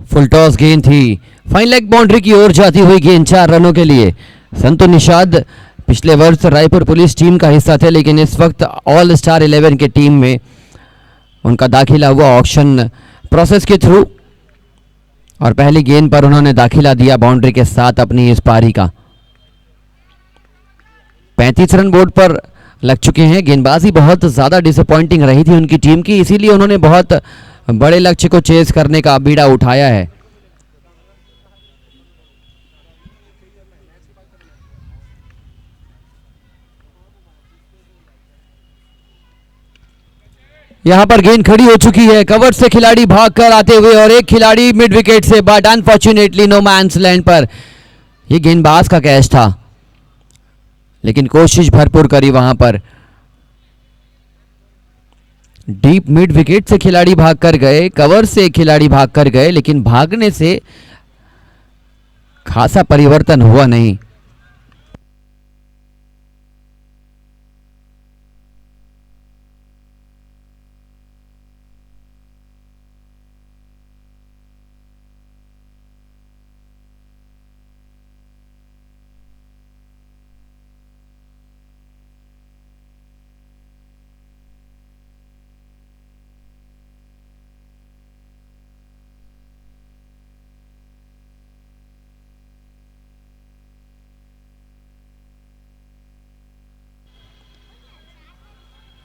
फुल टॉस गेंद थी, फाइन लेग बाउंड्री की ओर जाती हुई गेंद 4 रनों के लिए। संतु निषाद पिछले वर्ष रायपुर पुलिस टीम का हिस्सा थे, लेकिन इस वक्त ऑल स्टार 11 की टीम में उनका दाखिला हुआ ऑक्शन प्रोसेस के थ्रू, और पहली गेंद पर उन्होंने दाखिला दिया बाउंड्री के साथ अपनी इस पारी का। 35 रन बोर्ड पर लग चुके हैं। गेंदबाजी बहुत ज़्यादा डिसअपॉइंटिंग रही थी उनकी टीम की, इसीलिए उन्होंने बहुत बड़े लक्ष्य को चेस करने का बीड़ा उठाया है। यहां पर गेंद खड़ी हो चुकी है, कवर से खिलाड़ी भाग कर आते हुए, और एक खिलाड़ी मिड विकेट से, but unfortunately no man's land पर। यह गेंदबाज का कैच था, लेकिन कोशिश भरपूर करी वहां पर। डीप मिड विकेट से खिलाड़ी भाग कर गए, कवर से खिलाड़ी भाग कर गए, लेकिन भागने से खासा परिवर्तन हुआ नहीं।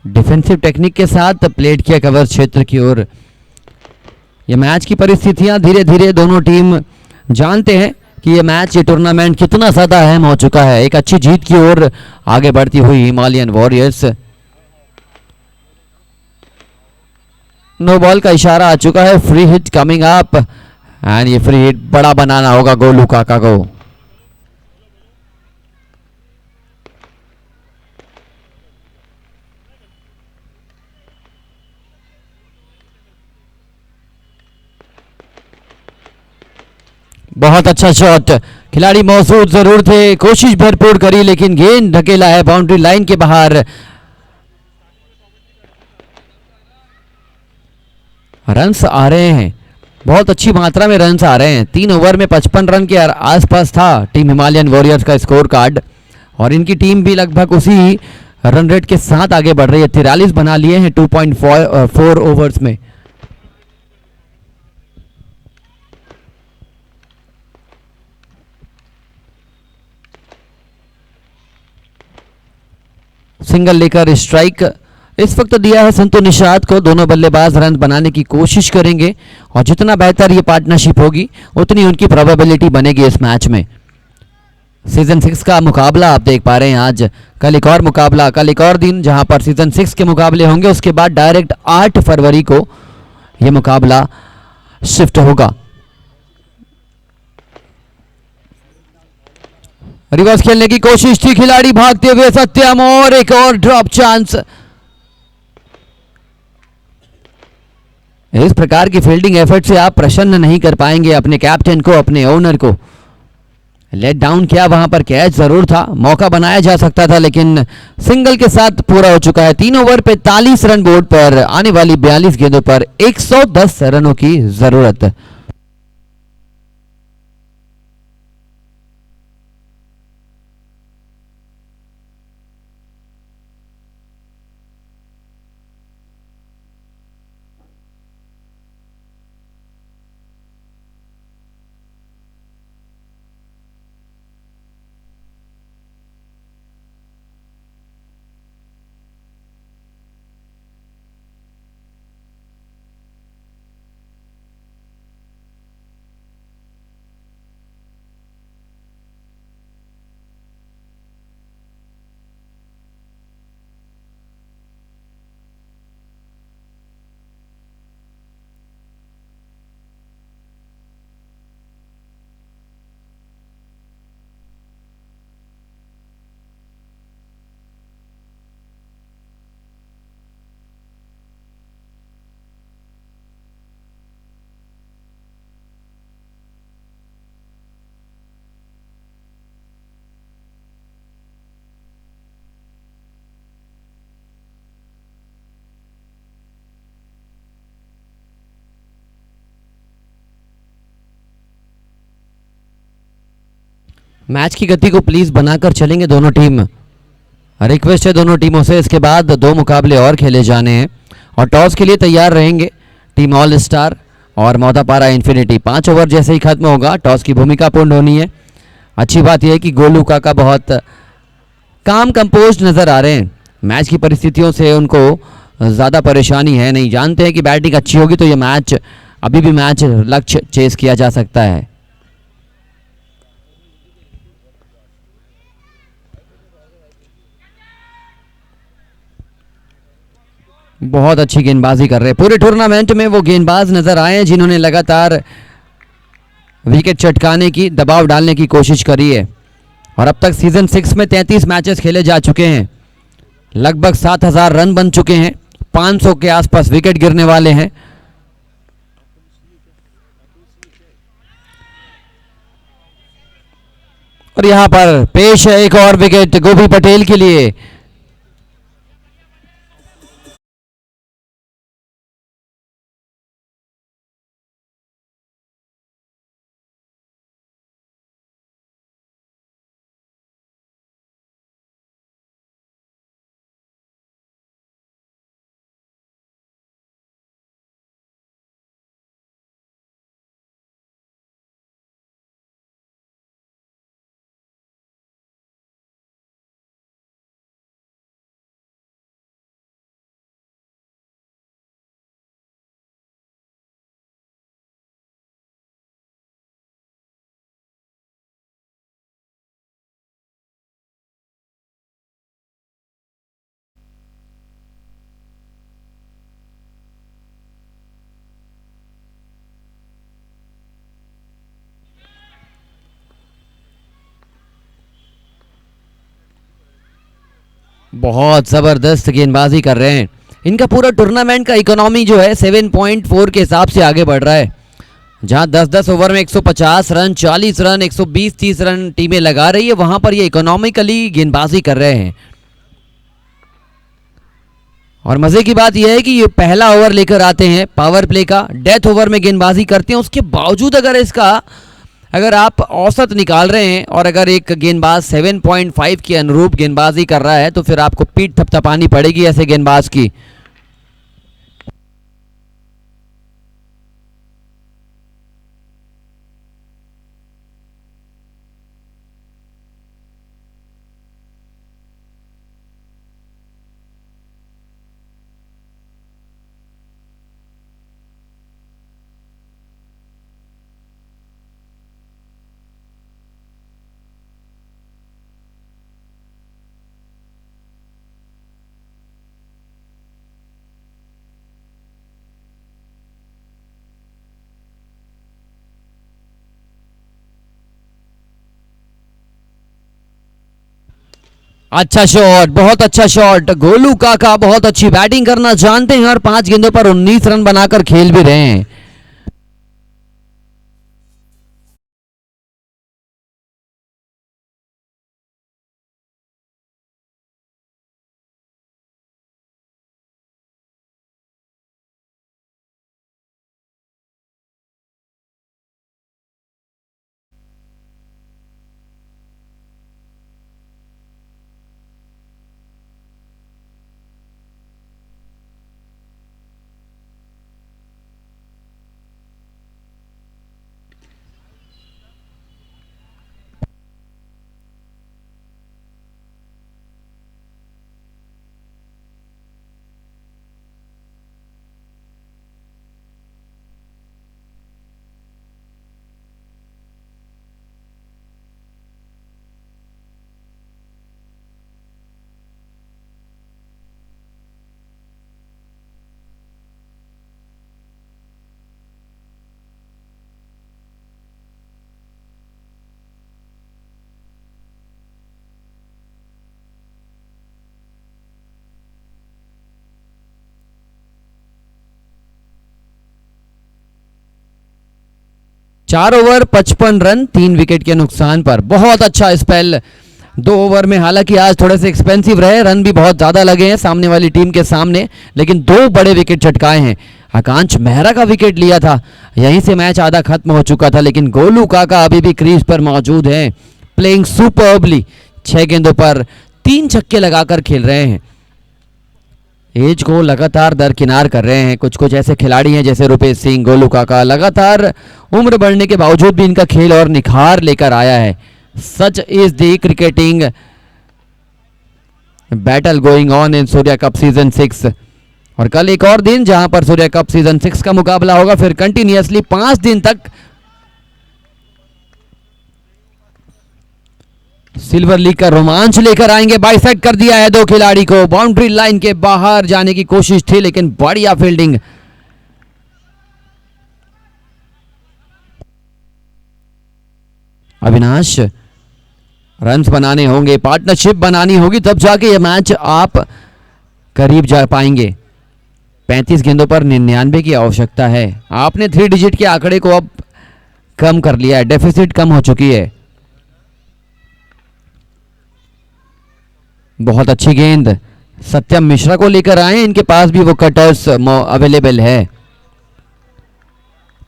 डिफेंसिव टेक्निक के साथ प्लेट किया कवर क्षेत्र की ओर। ये मैच की परिस्थितियां धीरे धीरे दोनों टीम जानते हैं कि ये मैच, ये टूर्नामेंट कितना ज़्यादा अहम हो चुका है। एक अच्छी जीत की ओर आगे बढ़ती हुई हिमालयन वॉरियर्स। नो बॉल का इशारा आ चुका है, free hit coming up, and ये फ्री हिट बड़ा बनाना होगा गोलू काका को। बहुत अच्छा शॉट, खिलाड़ी मौजूद जरूर थे, कोशिश भरपूर करी, लेकिन गेंद ढकेला है बाउंड्री लाइन के बाहर। रन्स आ रहे हैं, बहुत अच्छी मात्रा में रन्स आ रहे हैं। 3 ओवर में 55 रन के आसपास था टीम हिमालयन वॉरियर्स का स्कोर कार्ड, और इनकी टीम भी लगभग उसी रन रेट के साथ आगे बढ़ रही है। 43 बना लिए हैं 2.4 ओवर्स में। सिंगल लेकर स्ट्राइक इस वक्त दिया है संतु निषाद को। दोनों बल्लेबाज रन बनाने की कोशिश करेंगे, और जितना बेहतर ये पार्टनरशिप होगी उतनी उनकी प्रोबेबिलिटी बनेगी इस मैच में। सीजन 6 का मुकाबला आप देख पा रहे हैं आज। कल एक और मुकाबला, कल एक और दिन जहां पर सीजन 6 के मुकाबले होंगे, उसके बाद डायरेक्ट 8 फरवरी को यह मुकाबला शिफ्ट होगा। रिवर्स खेलने की कोशिश थी, खिलाड़ी भागते हुए सत्यम, और एक और ड्रॉप चांस। इस प्रकार की फील्डिंग एफर्ट से आप प्रसन्न नहीं कर पाएंगे अपने कैप्टन को, अपने ओनर को। लेट डाउन किया वहां पर, कैच जरूर था, मौका बनाया जा सकता था, लेकिन सिंगल के साथ पूरा हो चुका है। 3 ओवर पे 43 रन बोर्ड पर, आने वाली 42 गेंदों पर 110 रनों की जरूरत। मैच की गति को प्लीज बनाकर चलेंगे दोनों टीम। रिक्वेस्ट है दोनों टीमों से, इसके बाद 2 मुकाबले और खेले जाने हैं और टॉस के लिए तैयार रहेंगे टीम ऑल स्टार और मोदापारा इन्फिनिटी। 5 ओवर जैसे ही खत्म होगा टॉस की भूमिका पूर्ण होनी है। अच्छी बात यह है कि गोलू काका बहुत काम कंपोज नजर आ रहे हैं। मैच की परिस्थितियों से उनको ज़्यादा परेशानी है नहीं, जानते हैं कि बैटिंग अच्छी होगी तो ये मैच अभी भी मैच लक्ष्य चेस किया जा सकता है। बहुत अच्छी गेंदबाजी कर रहे हैं, पूरे टूर्नामेंट में वो गेंदबाज नजर आए हैं जिन्होंने लगातार विकेट चटकाने की, दबाव डालने की कोशिश करी है। और अब तक सीजन 6 में 33 मैचेस खेले जा चुके हैं, लगभग 7000 रन बन चुके हैं, 500 के आसपास विकेट गिरने वाले हैं। और यहां पर पेश है एक और विकेट गोपी पटेल के लिए। बहुत जबरदस्त गेंदबाजी कर रहे हैं। इनका पूरा टूर्नामेंट का इकोनॉमी जो है 7.4 के हिसाब से आगे बढ़ रहा है, जहां 10-10 ओवर में 150 रन, 40 रन, 120-30 रन टीमें लगा रही है, वहां पर ये इकोनॉमिकली गेंदबाजी कर रहे हैं। और मजे की बात यह है कि ये पहला ओवर लेकर आते हैं पावर प्ले का, डेथ ओवर में गेंदबाजी करते हैं। उसके बावजूद अगर आप औसत निकाल रहे हैं और अगर एक गेंदबाज 7.5 के अनुरूप गेंदबाजी कर रहा है तो फिर आपको पीठ थपथपानी पड़ेगी ऐसे गेंदबाज की। अच्छा शॉट, बहुत अच्छा शॉट। गोलू काका बहुत अच्छी बैटिंग करना जानते हैं और 5 गेंदों पर 19 रन बनाकर खेल भी रहे हैं। चार ओवर 55 रन, 3 विकेट के नुकसान पर। बहुत अच्छा स्पेल 2 ओवर में, हालांकि आज थोड़े से एक्सपेंसिव रहे, रन भी बहुत ज़्यादा लगे हैं सामने वाली टीम के सामने, लेकिन 2 बड़े विकेट चटकाए हैं। आकांक्ष मेहरा का विकेट लिया था, यहीं से मैच आधा खत्म हो चुका था, लेकिन गोलू काका अभी भी क्रीज पर मौजूद हैं। Playing superbly. 6 गेंदों पर 3 छक्के लगाकर खेल रहे हैं। एज को लगातार दरकिनार कर रहे हैं। कुछ कुछ ऐसे खिलाड़ी हैं जैसे रुपेश सिंह, गोलू काका, लगातार उम्र बढ़ने के बावजूद भी इनका खेल और निखार लेकर आया है। Such is the cricketing battle going on in Surya cup season 6। और कल एक और दिन जहां पर सूर्या कप सीजन 6 का मुकाबला होगा, फिर कंटिन्यूअसली 5 दिन तक सिल्वर लीग का रोमांच लेकर आएंगे। बाइसेक्ट कर दिया है दो खिलाड़ी को, बाउंड्री लाइन के बाहर जाने की कोशिश थी लेकिन बढ़िया फील्डिंग। अविनाश, रन्स बनाने होंगे, पार्टनरशिप बनानी होगी, तब जाके ये मैच आप करीब जा पाएंगे। 35 गेंदों पर 99 की आवश्यकता है। आपने 3 डिजिट के आंकड़े को अब कम कर लिया है, डेफिसिट कम हो चुकी है। बहुत अच्छी गेंद, सत्यम मिश्रा को लेकर आए, इनके पास भी वो कटर्स अवेलेबल है।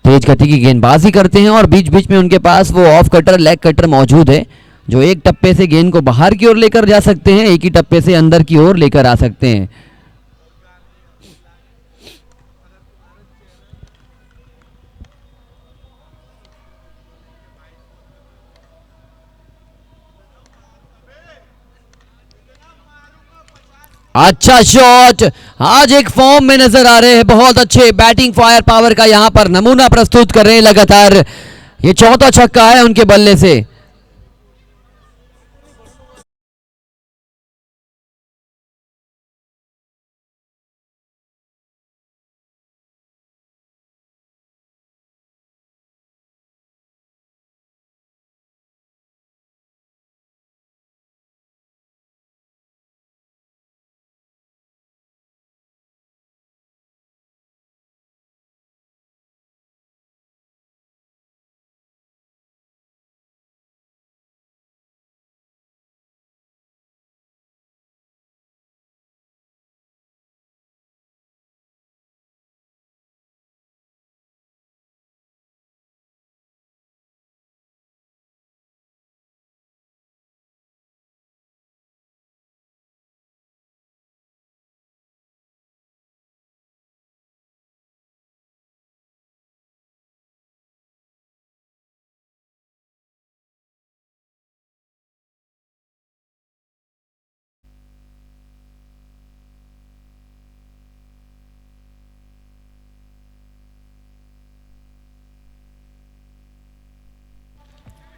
तेज गति की गेंदबाजी करते हैं और बीच बीच में उनके पास वो ऑफ कटर, लेग कटर मौजूद है, जो एक टप्पे से गेंद को बाहर की ओर लेकर जा सकते हैं, एक ही टप्पे से अंदर की ओर लेकर आ सकते हैं। अच्छा शॉट, आज एक फॉर्म में नजर आ रहे हैं, बहुत अच्छे बैटिंग फायर पावर का यहां पर नमूना प्रस्तुत कर रहे हैं लगातार। ये चौथा छक्का है उनके बल्ले से।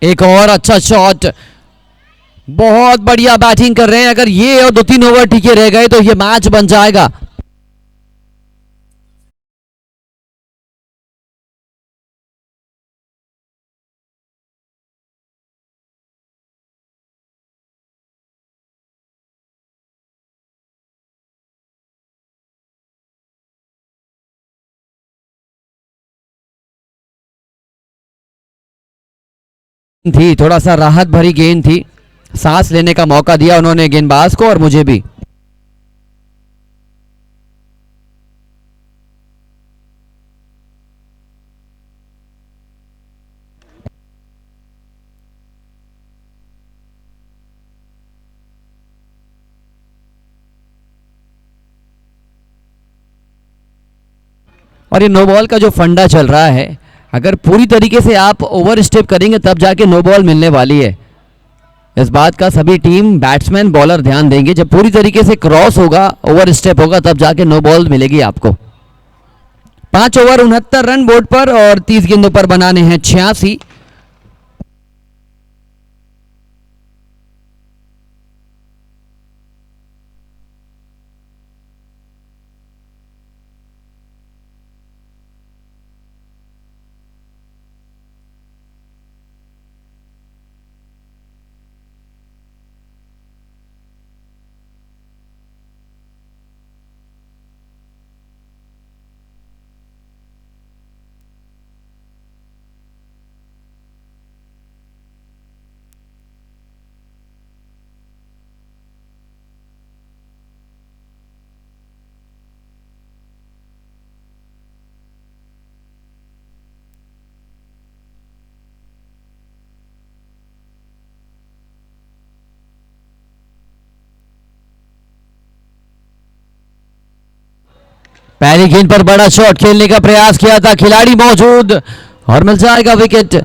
एक और अच्छा शॉट, बहुत बढ़िया बैटिंग कर रहे हैं। अगर ये और 2-3 ओवर टिके रह गए तो ये मैच बन जाएगा। थी थोड़ा सा राहत भरी गेंद थी, सांस लेने का मौका दिया उन्होंने गेंदबाज को और मुझे भी। और ये नो बॉल का जो फंडा चल रहा है, अगर पूरी तरीके से आप ओवर स्टेप करेंगे तब जाके नो बॉल मिलने वाली है। इस बात का सभी टीम, बैट्समैन, बॉलर ध्यान देंगे। जब पूरी तरीके से क्रॉस होगा, ओवर स्टेप होगा, तब जाके नो बॉल मिलेगी आपको। 5 ओवर 69 रन बोर्ड पर और 30 गेंदों पर बनाने हैं 86। पहली गेंद पर बड़ा शॉट खेलने का प्रयास किया था, खिलाड़ी मौजूद और मिल जाएगा विकेट।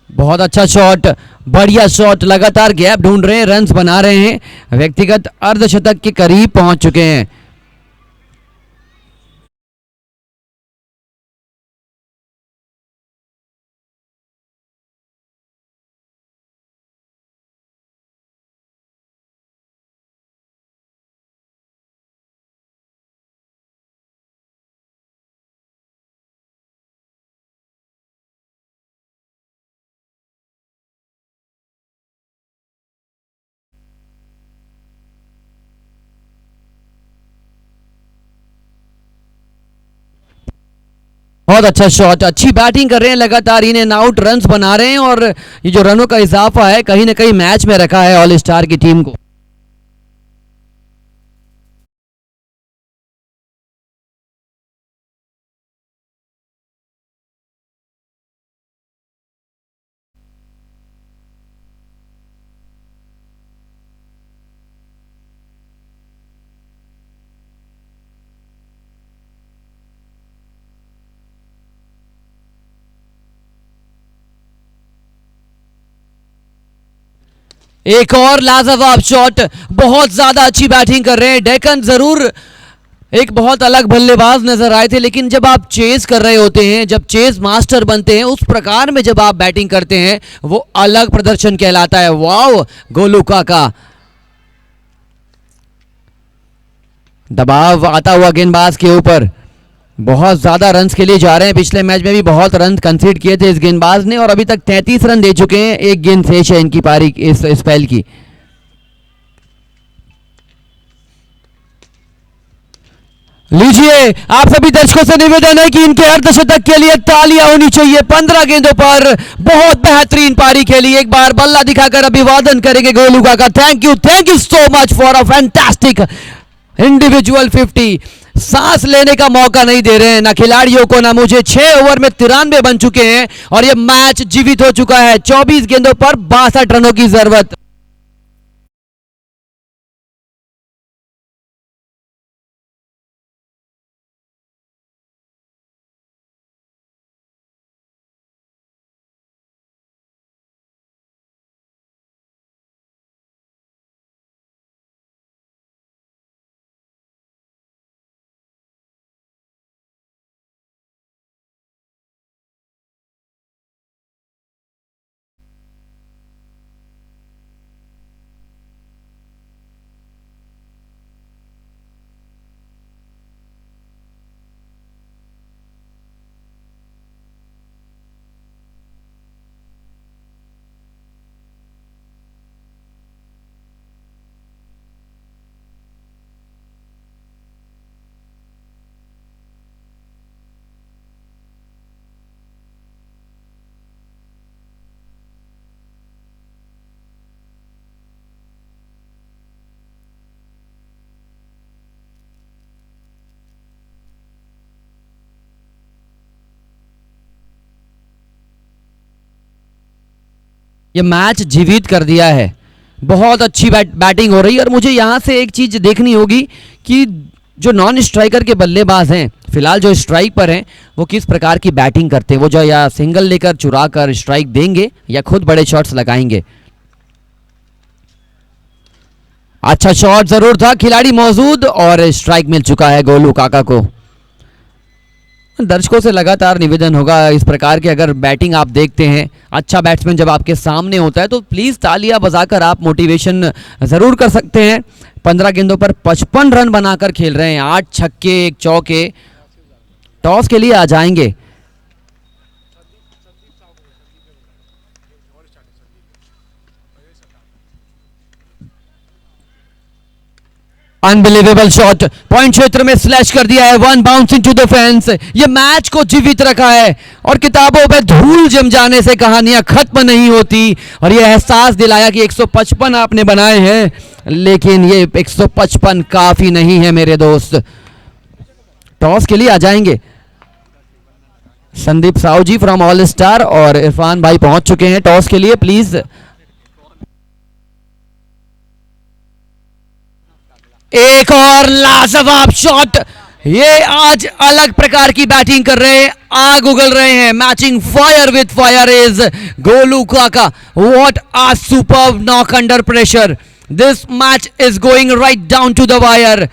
बहुत अच्छा शॉट, बढ़िया शॉट, लगातार गैप ढूंढ रहे हैं, रन्स बना रहे हैं, व्यक्तिगत अर्धशतक के करीब पहुंच चुके हैं। बहुत अच्छा शॉट, अच्छी बैटिंग कर रहे हैं, लगातार इन एंड आउट रन्स बना रहे हैं और ये जो रनों का इजाफा है कहीं ना कहीं मैच में रखा है ऑल स्टार की टीम को। एक और लाजवाब शॉट, बहुत ज्यादा अच्छी बैटिंग कर रहे हैं डेक्कन। जरूर एक बहुत अलग बल्लेबाज नजर आए थे, लेकिन जब आप चेस कर रहे होते हैं, जब चेस मास्टर बनते हैं, उस प्रकार में जब आप बैटिंग करते हैं वो अलग प्रदर्शन कहलाता है। वाओ, गोलू काका, दबाव आता हुआ गेंदबाज के ऊपर, बहुत ज्यादा रन्स के लिए जा रहे हैं। पिछले मैच में भी बहुत रन कंसीड किए थे इस गेंदबाज ने और अभी तक 33 रन दे चुके हैं। एक गेंद शेष है इनकी पारी इस स्पेल की। लीजिए, आप सभी दर्शकों से निवेदन है कि इनके अर्धशतक के लिए तालियां होनी चाहिए। 15 गेंदों पर बहुत बेहतरीन पारी खेली। एक बार बल्ला दिखाकर अभिवादन करेंगे गोलू का। Thank you so much for a fantastic individual 50। सांस लेने का मौका नहीं दे रहे हैं ना खिलाड़ियों को ना मुझे। 6 ओवर में 93 बन चुके हैं और यह मैच जीवित हो चुका है। 24 गेंदों पर 62 रनों की जरूरत। ये मैच जीवित कर दिया है। बहुत अच्छी बैटिंग हो रही है और मुझे यहाँ से एक चीज देखनी होगी कि जो नॉन स्ट्राइकर के बल्लेबाज हैं, फिलहाल जो स्ट्राइक पर हैं, वो किस प्रकार की बैटिंग करते हैं। वो जो या सिंगल लेकर चुरा कर स्ट्राइक देंगे या खुद बड़े शॉट्स लगाएंगे। अच्छा शॉट जरूर था, खिलाड़ी मौजूद और स्ट्राइक मिल चुका है गोलू काका को। दर्शकों से लगातार निवेदन होगा, इस प्रकार के अगर बैटिंग आप देखते हैं, अच्छा बैट्समैन जब आपके सामने होता है तो प्लीज़ तालियां बजाकर आप मोटिवेशन ज़रूर कर सकते हैं। 15 गेंदों पर 55 रन बनाकर खेल रहे हैं, 8 छक्के 1 चौके। टॉस के लिए आ जाएंगे। अनबिलीवेबल शॉट, पॉइंट क्षेत्र में स्लैश कर दिया है, one bounce into the fence. ये मैच को जीवित रखा है और किताबों में धूल जम जाने से कहानियां खत्म नहीं होती। और ये एहसास दिलाया कि 155 आपने बनाए हैं, लेकिन ये 155 काफी नहीं है मेरे दोस्त। टॉस के लिए आ जाएंगे संदीप साहू जी फ्रॉम ऑल स्टार और इरफान भाई पहुंच चुके हैं टॉस के लिए। प्लीज एक और लाजवाब शॉट। ये आज अलग प्रकार की बैटिंग कर रहे हैं, आग उगल रहे हैं। Matching fire with fire is Golu Kaka. What a superb knock under pressure. This match is going right down to the wire.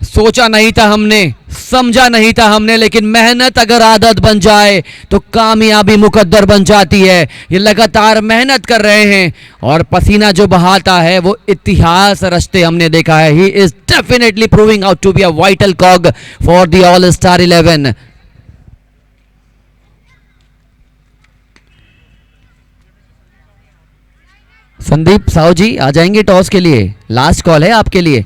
सोचा नहीं था हमने, समझा नहीं था हमने, लेकिन मेहनत अगर आदत बन जाए तो कामयाबी मुकद्दर बन जाती है। ये लगातार मेहनत कर रहे हैं और पसीना जो बहाता है वो इतिहास रचते हमने देखा है। He is definitely proving out to be a vital cog for the all star 11। Sandeep Sahu ji आ जाएंगे टॉस के लिए, लास्ट कॉल है आपके लिए।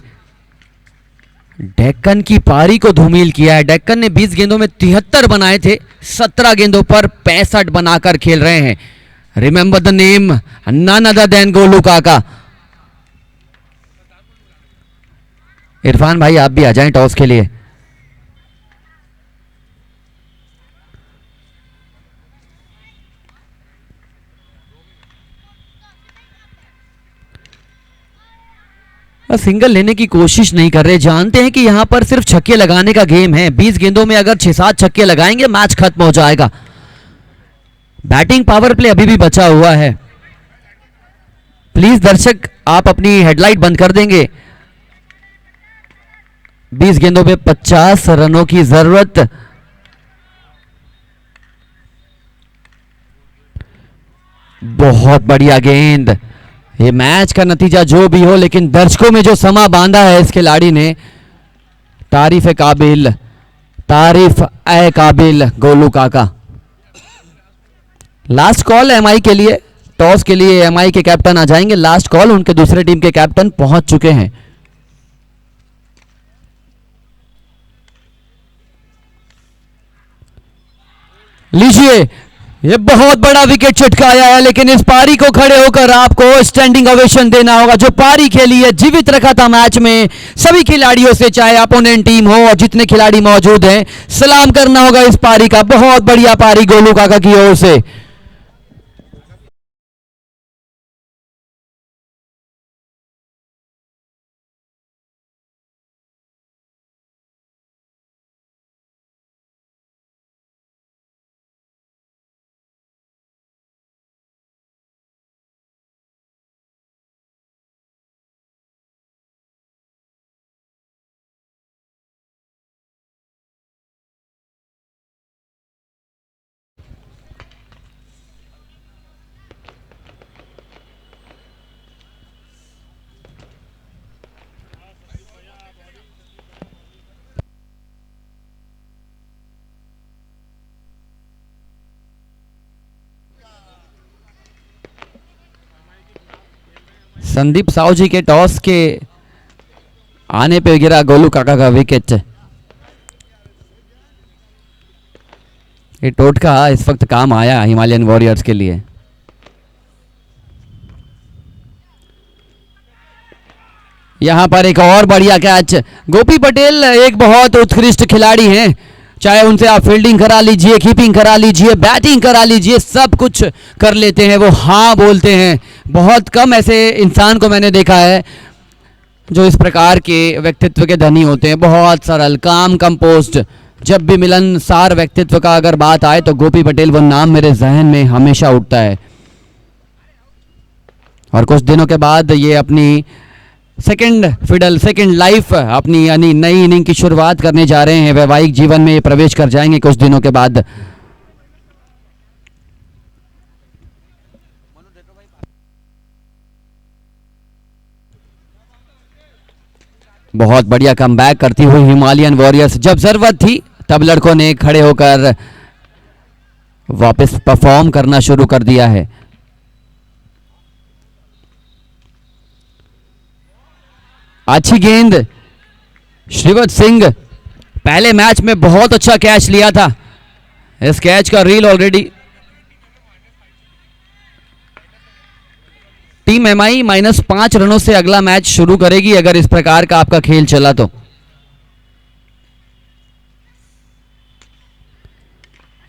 डेक्कन की पारी को धूमिल किया है। डेक्कन ने 20 गेंदों में 73 बनाए थे, 17 गेंदों पर 65 बनाकर खेल रहे हैं। Remember the name, none other than Golu Kaka. Irfan भाई आप भी आ जाएं टॉस के लिए। सिंगल लेने की कोशिश नहीं कर रहे, जानते हैं कि यहां पर सिर्फ छक्के लगाने का गेम है। 20 गेंदों में अगर 6-7 छक्के लगाएंगे मैच खत्म हो जाएगा। बैटिंग पावर प्ले अभी भी बचा हुआ है। प्लीज दर्शक आप अपनी हेडलाइट बंद कर देंगे। 20 गेंदों पे 50 रनों की जरूरत। बहुत बढ़िया गेंद। ये मैच का नतीजा जो भी हो, लेकिन दर्शकों में जो समा बांधा है इस खिलाड़ी ने, तारीफ है काबिल, तारीफ ए काबिल गोलू काका। लास्ट कॉल एमआई के लिए, टॉस के लिए एमआई के कैप्टन आ जाएंगे। लास्ट कॉल, उनके दूसरे टीम के कैप्टन पहुंच चुके हैं। लीजिए, ये बहुत बड़ा विकेट चटकाया है, लेकिन इस पारी को खड़े होकर आपको स्टैंडिंग ओवेशन देना होगा। जो पारी खेली है, जीवित रखा था मैच में सभी खिलाड़ियों से, चाहे अपोनेंट टीम हो और जितने खिलाड़ी मौजूद हैं, सलाम करना होगा इस पारी का। बहुत बढ़िया पारी गोलू काका की ओर से। संदीप साहू जी के टॉस के आने पे गिरा गोलू काका का विकेट। ये टोटका इस वक्त काम आया हिमालयन वॉरियर्स के लिए। यहां पर एक और बढ़िया कैच। गोपी पटेल एक बहुत उत्कृष्ट खिलाड़ी हैं, चाहे उनसे आप फील्डिंग करा लीजिए, कीपिंग करा लीजिए, बैटिंग करा लीजिए, सब कुछ कर लेते हैं, वो हाँ बोलते हैं। बहुत कम ऐसे इंसान को मैंने देखा है जो इस प्रकार के व्यक्तित्व के धनी होते हैं। बहुत सरल, काम, कंपोस्ट। जब भी मिलनसार व्यक्तित्व का अगर बात आए तो गोपी पटेल वो नाम मेरे जहन में हमेशा उठता है। और कुछ दिनों के बाद ये अपनी सेकंड लाइफ, अपनी यानी नई इनिंग की शुरुआत करने जा रहे हैं। वैवाहिक जीवन में ये प्रवेश कर जाएंगे कुछ दिनों के बाद। बहुत बढ़िया कमबैक करती हुई हिमालयन वॉरियर्स। जब जरूरत थी तब लड़कों ने खड़े होकर वापस परफॉर्म करना शुरू कर दिया है। अच्छी गेंद, श्रीवत सिंह पहले मैच में बहुत अच्छा कैच लिया था। इस कैच का रील ऑलरेडी टीम एमआई -5 रनों से अगला मैच शुरू करेगी अगर इस प्रकार का आपका खेल चला तो।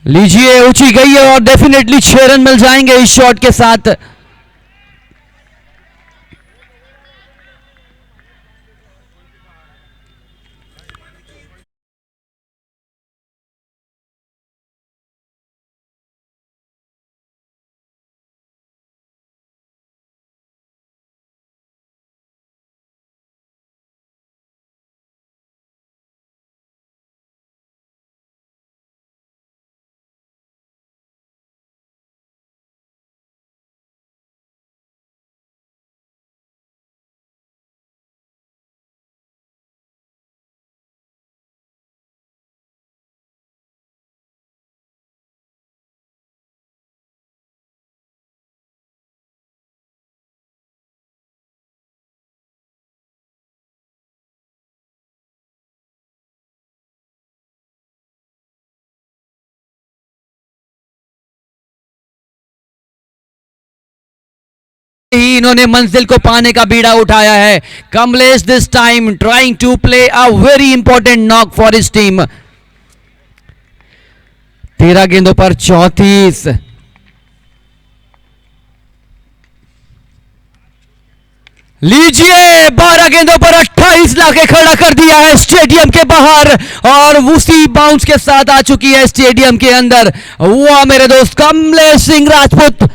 लीजिए, ऊंची गई है और डेफिनेटली 6 रन मिल जाएंगे इस शॉट के साथ। ही इन्होंने मंजिल को पाने का बीड़ा उठाया है। Kamlesh this time trying to play a very important knock for his team. 13 गेंदों पर 34। लीजिए, 12 गेंदों पर 28 लाके खड़ा कर दिया है स्टेडियम के बाहर और उसी बाउंस के साथ आ चुकी है स्टेडियम के अंदर। वाह मेरे दोस्त, Kamlesh Singh Rajput.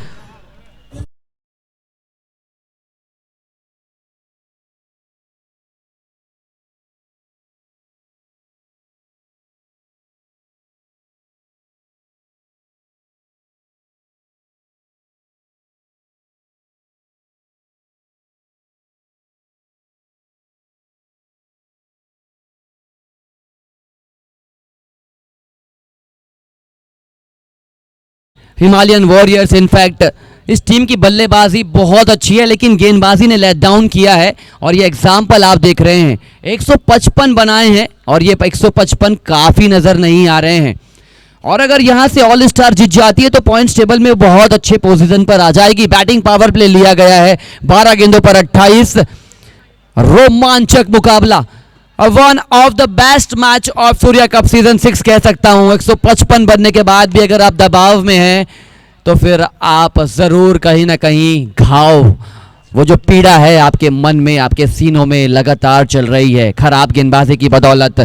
Himalayan warriors in fact इस टीम की बल्लेबाजी बहुत अच्छी है लेकिन गेंदबाजी ने लेट डाउन किया है और ये एग्जाम्पल आप देख रहे हैं। 155 बनाए हैं और ये 155 काफ़ी नज़र नहीं आ रहे हैं। और अगर यहां से ऑल स्टार जीत जाती है तो पॉइंट्स टेबल में बहुत अच्छे पोजीशन पर आ जाएगी। बैटिंग पावर प्ले लिया गया है, 12 गेंदों पर 28। रोमांचक मुकाबला, one of the best match of Surya cup season 6 कह सकता हूं। 155 बनने के बाद भी अगर आप दबाव में हैं तो फिर आप जरूर कहीं ना कहीं घाव, वो जो पीड़ा है आपके मन में, आपके सीनों में लगातार चल रही है खराब गेंदबाजी की बदौलत।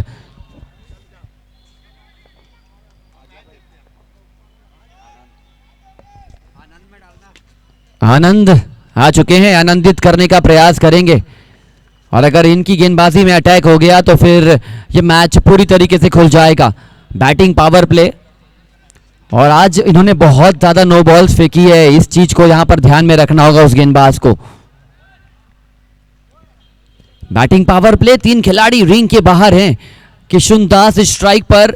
आनंद आ चुके हैं, आनंदित करने का प्रयास करेंगे और अगर इनकी गेंदबाजी में अटैक हो गया तो फिर ये मैच पूरी तरीके से खुल जाएगा। बैटिंग पावर प्ले और आज इन्होंने बहुत ज्यादा नो बॉल्स फेंकी है, इस चीज को यहां पर ध्यान में रखना होगा उस गेंदबाज को। बैटिंग पावर प्ले, 3 खिलाड़ी रिंग के बाहर हैं। किशुन दास स्ट्राइक पर,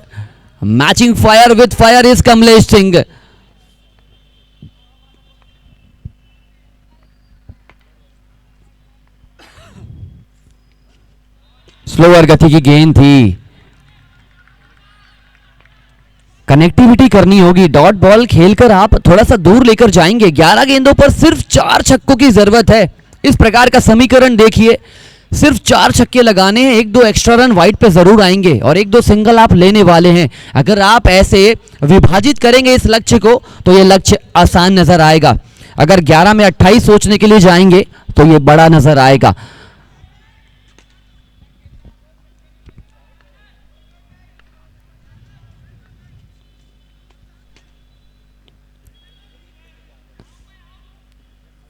matching fire with fire is Kamlesh Singh. Slower गति की गेंद थी, कनेक्टिविटी करनी होगी। डॉट बॉल खेलकर आप थोड़ा सा दूर लेकर जाएंगे। 11 गेंदों पर सिर्फ 4 छक्कों की जरूरत है। इस प्रकार का समीकरण देखिए, सिर्फ 4 छक्के लगाने हैं, 1-2 एक्स्ट्रा रन वाइड पे जरूर आएंगे और 1-2 सिंगल आप लेने वाले हैं। अगर आप ऐसे विभाजित करेंगे इस लक्ष्य को तो ये लक्ष्य आसान नजर आएगा। अगर 11 में 28 सोचने के लिए जाएंगे तो ये बड़ा नजर आएगा।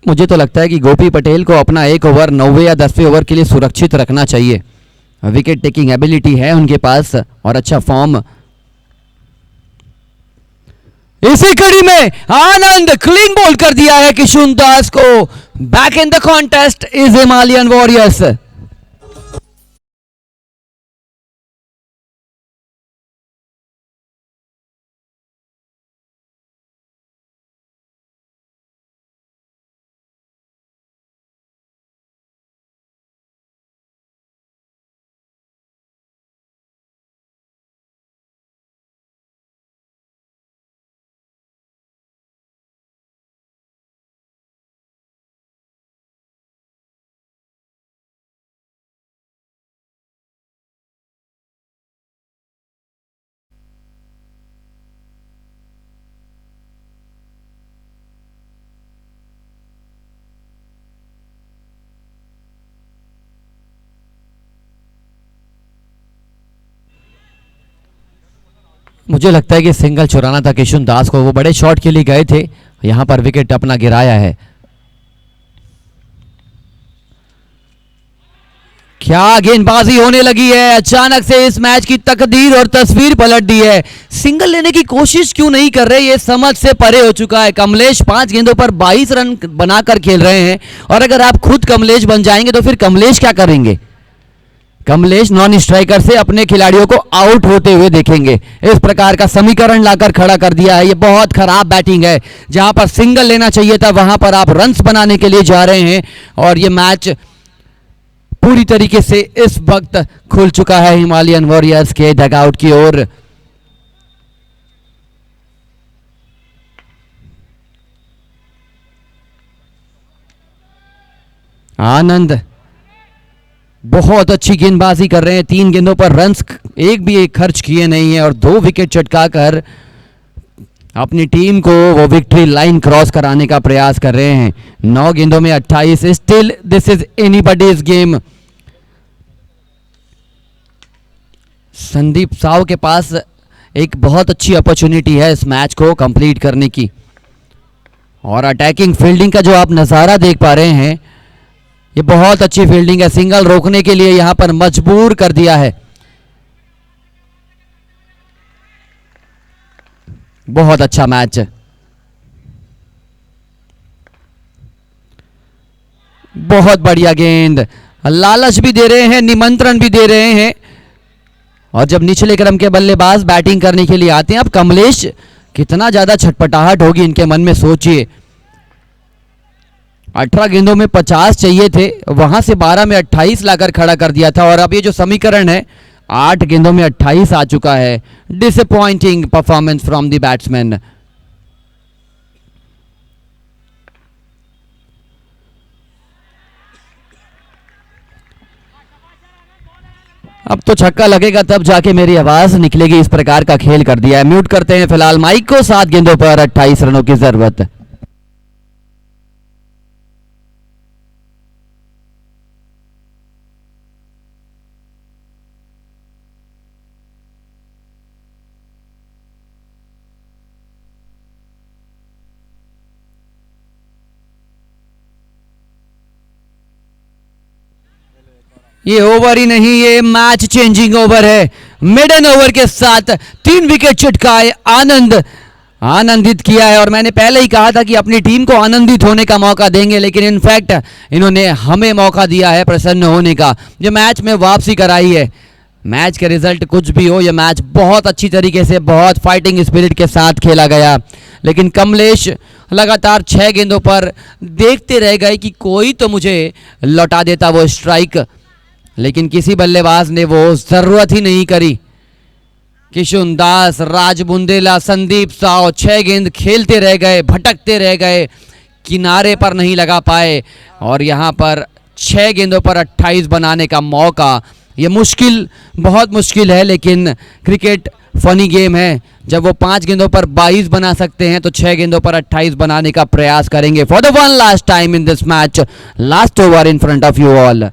मुझे तो लगता है कि गोपी पटेल को अपना 1 ओवर 9वें या 10वें ओवर के लिए सुरक्षित रखना चाहिए। विकेट टेकिंग एबिलिटी है उनके पास और अच्छा फॉर्म। इसी कड़ी में आनंद क्लीन बॉल कर दिया है किशुन दास को। Back in the contest is Himalayan warriors. मुझे लगता है कि सिंगल चुराना था किशुन दास को, वो बड़े शॉट के लिए गए थे, यहां पर विकेट अपना गिराया है। क्या गेंदबाजी होने लगी है, अचानक से इस मैच की तकदीर और तस्वीर पलट दी है। सिंगल लेने की कोशिश क्यों नहीं कर रहे, ये समझ से परे हो चुका है। कमलेश 5 गेंदों पर 22 रन बनाकर खेल रहे हैं और अगर आप खुद कमलेश बन जाएंगे तो फिर कमलेश क्या करेंगे। कमलेश नॉन स्ट्राइकर से अपने खिलाड़ियों को आउट होते हुए देखेंगे। इस प्रकार का समीकरण लाकर खड़ा कर दिया है, ये बहुत खराब बैटिंग है। जहां पर सिंगल लेना चाहिए था वहां पर आप रन्स बनाने के लिए जा रहे हैं और ये मैच पूरी तरीके से इस वक्त खुल चुका है हिमालयन वॉरियर्स के डगआउट की ओर। आनंद बहुत अच्छी गेंदबाजी कर रहे हैं, 3 गेंदों पर रन्स एक खर्च किए नहीं है और 2 विकेट चटकाकर अपनी टीम को वो विक्ट्री लाइन क्रॉस कराने का प्रयास कर रहे हैं। 9 गेंदों में 28। Still this is anybody's game. Sandeep Sao के पास एक बहुत अच्छी अपॉर्चुनिटी है इस मैच को कंप्लीट करने की और अटैकिंग फील्डिंग का जो आप नज़ारा देख पा रहे हैं ये बहुत अच्छी फील्डिंग है। सिंगल रोकने के लिए यहां पर मजबूर कर दिया है। बहुत अच्छा मैच। बहुत बढ़िया गेंद, लालच भी दे रहे हैं, निमंत्रण भी दे रहे हैं और जब निचले क्रम के बल्लेबाज बैटिंग करने के लिए आते हैं, अब कमलेश कितना ज्यादा छटपटाहट होगी इनके मन में सोचिए। 18 गेंदों में 50 चाहिए थे, वहां से 12 में 28 लाकर खड़ा कर दिया था और अब ये जो समीकरण है 8 गेंदों में 28 आ चुका है। Disappointing performance from the batsman. अब तो छक्का लगेगा तब जाके मेरी आवाज निकलेगी, इस प्रकार का खेल कर दिया है। म्यूट करते हैं फिलहाल माइक को। 7 गेंदों पर 28 रनों की जरूरत। ये ओवर ही नहीं, ये मैच चेंजिंग ओवर है। मिडन ओवर के साथ 3 विकेट चटकाए आनंदित किया है और मैंने पहले ही कहा था कि अपनी टीम को आनंदित होने का मौका देंगे, लेकिन इनफैक्ट इन्होंने हमें मौका दिया है प्रसन्न होने का। ये मैच में वापसी कराई है। मैच के रिजल्ट कुछ भी हो, ये मैच बहुत अच्छी तरीके से, बहुत फाइटिंग स्पिरिट के साथ खेला गया, लेकिन कमलेश लगातार 6 गेंदों पर देखते रह गए कि कोई तो मुझे लौटा देता वो स्ट्राइक, लेकिन किसी बल्लेबाज ने वो जरूरत ही नहीं करी। किशुन दास, राज बुंदेला, संदीप साव 6 गेंद खेलते रह गए, भटकते रह गए, किनारे पर नहीं लगा पाए और यहां पर 6 गेंदों पर 28 बनाने का मौका। ये मुश्किल, बहुत मुश्किल है, लेकिन क्रिकेट फनी गेम है। जब वो 5 गेंदों पर 22 बना सकते हैं तो 6 गेंदों पर 28 बनाने का प्रयास करेंगे। For the one last time in this match, last over in front of you all.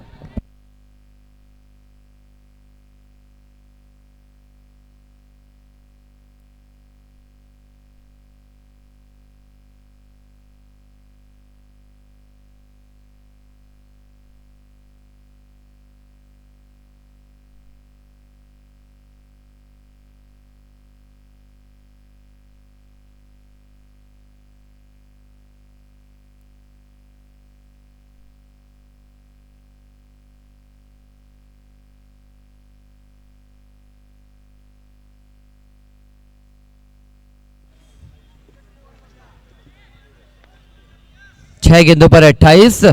छह गेंदों पर 28,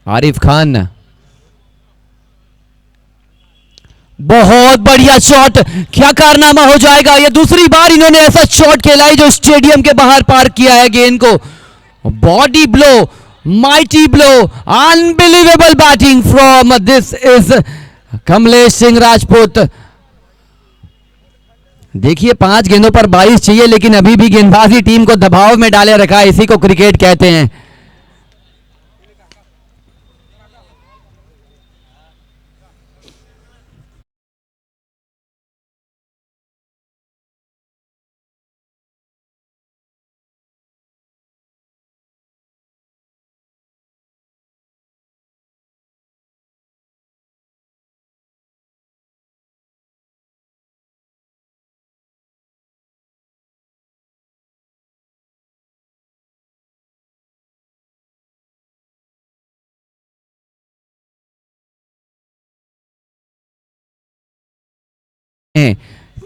आरिफ खान। बहुत बढ़िया शॉट, क्या कारनामा हो जाएगा। ये दूसरी बार इन्होंने ऐसा शॉट खेला है जो स्टेडियम के बाहर पार किया है गेंद को। Body blow, mighty blow, unbelievable batting from this is Kamlesh Singh Rajput. देखिए 5 गेंदों पर 22 चाहिए, लेकिन अभी भी गेंदबाजी टीम को दबाव में डाले रखा है। इसी को क्रिकेट कहते हैं।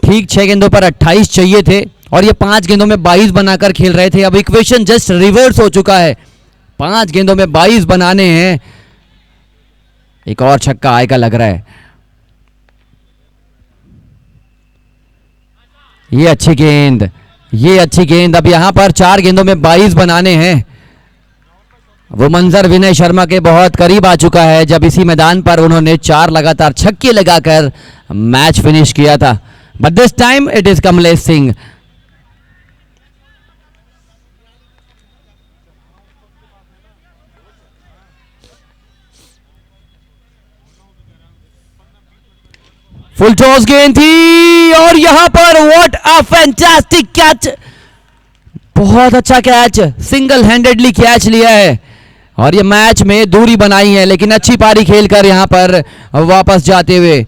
ठीक 6 गेंदों पर 28 चाहिए थे और ये 5 गेंदों में 22 बनाकर खेल रहे थे। अब इक्वेशन जस्ट रिवर्स हो चुका है। 5 गेंदों में 22 बनाने हैं। एक और छक्का आएगा लग रहा है। ये अच्छी गेंद, ये अच्छी गेंद। अब यहां पर 4 गेंदों में 22 बनाने हैं। वो मंजर विनय शर्मा के बहुत करीब आ चुका है जब इसी मैदान पर उन्होंने 4 लगातार छक्के लगाकर मैच फिनिश किया था। But this time it is Kamlesh Singh. Full toss गेंद थी और यहां पर व्हाट अ फैंटास्टिक कैच, बहुत अच्छा कैच, सिंगल हैंडेडली कैच लिया है और ये मैच में दूरी बनाई है, लेकिन अच्छी पारी खेलकर यहां पर वापस जाते हुए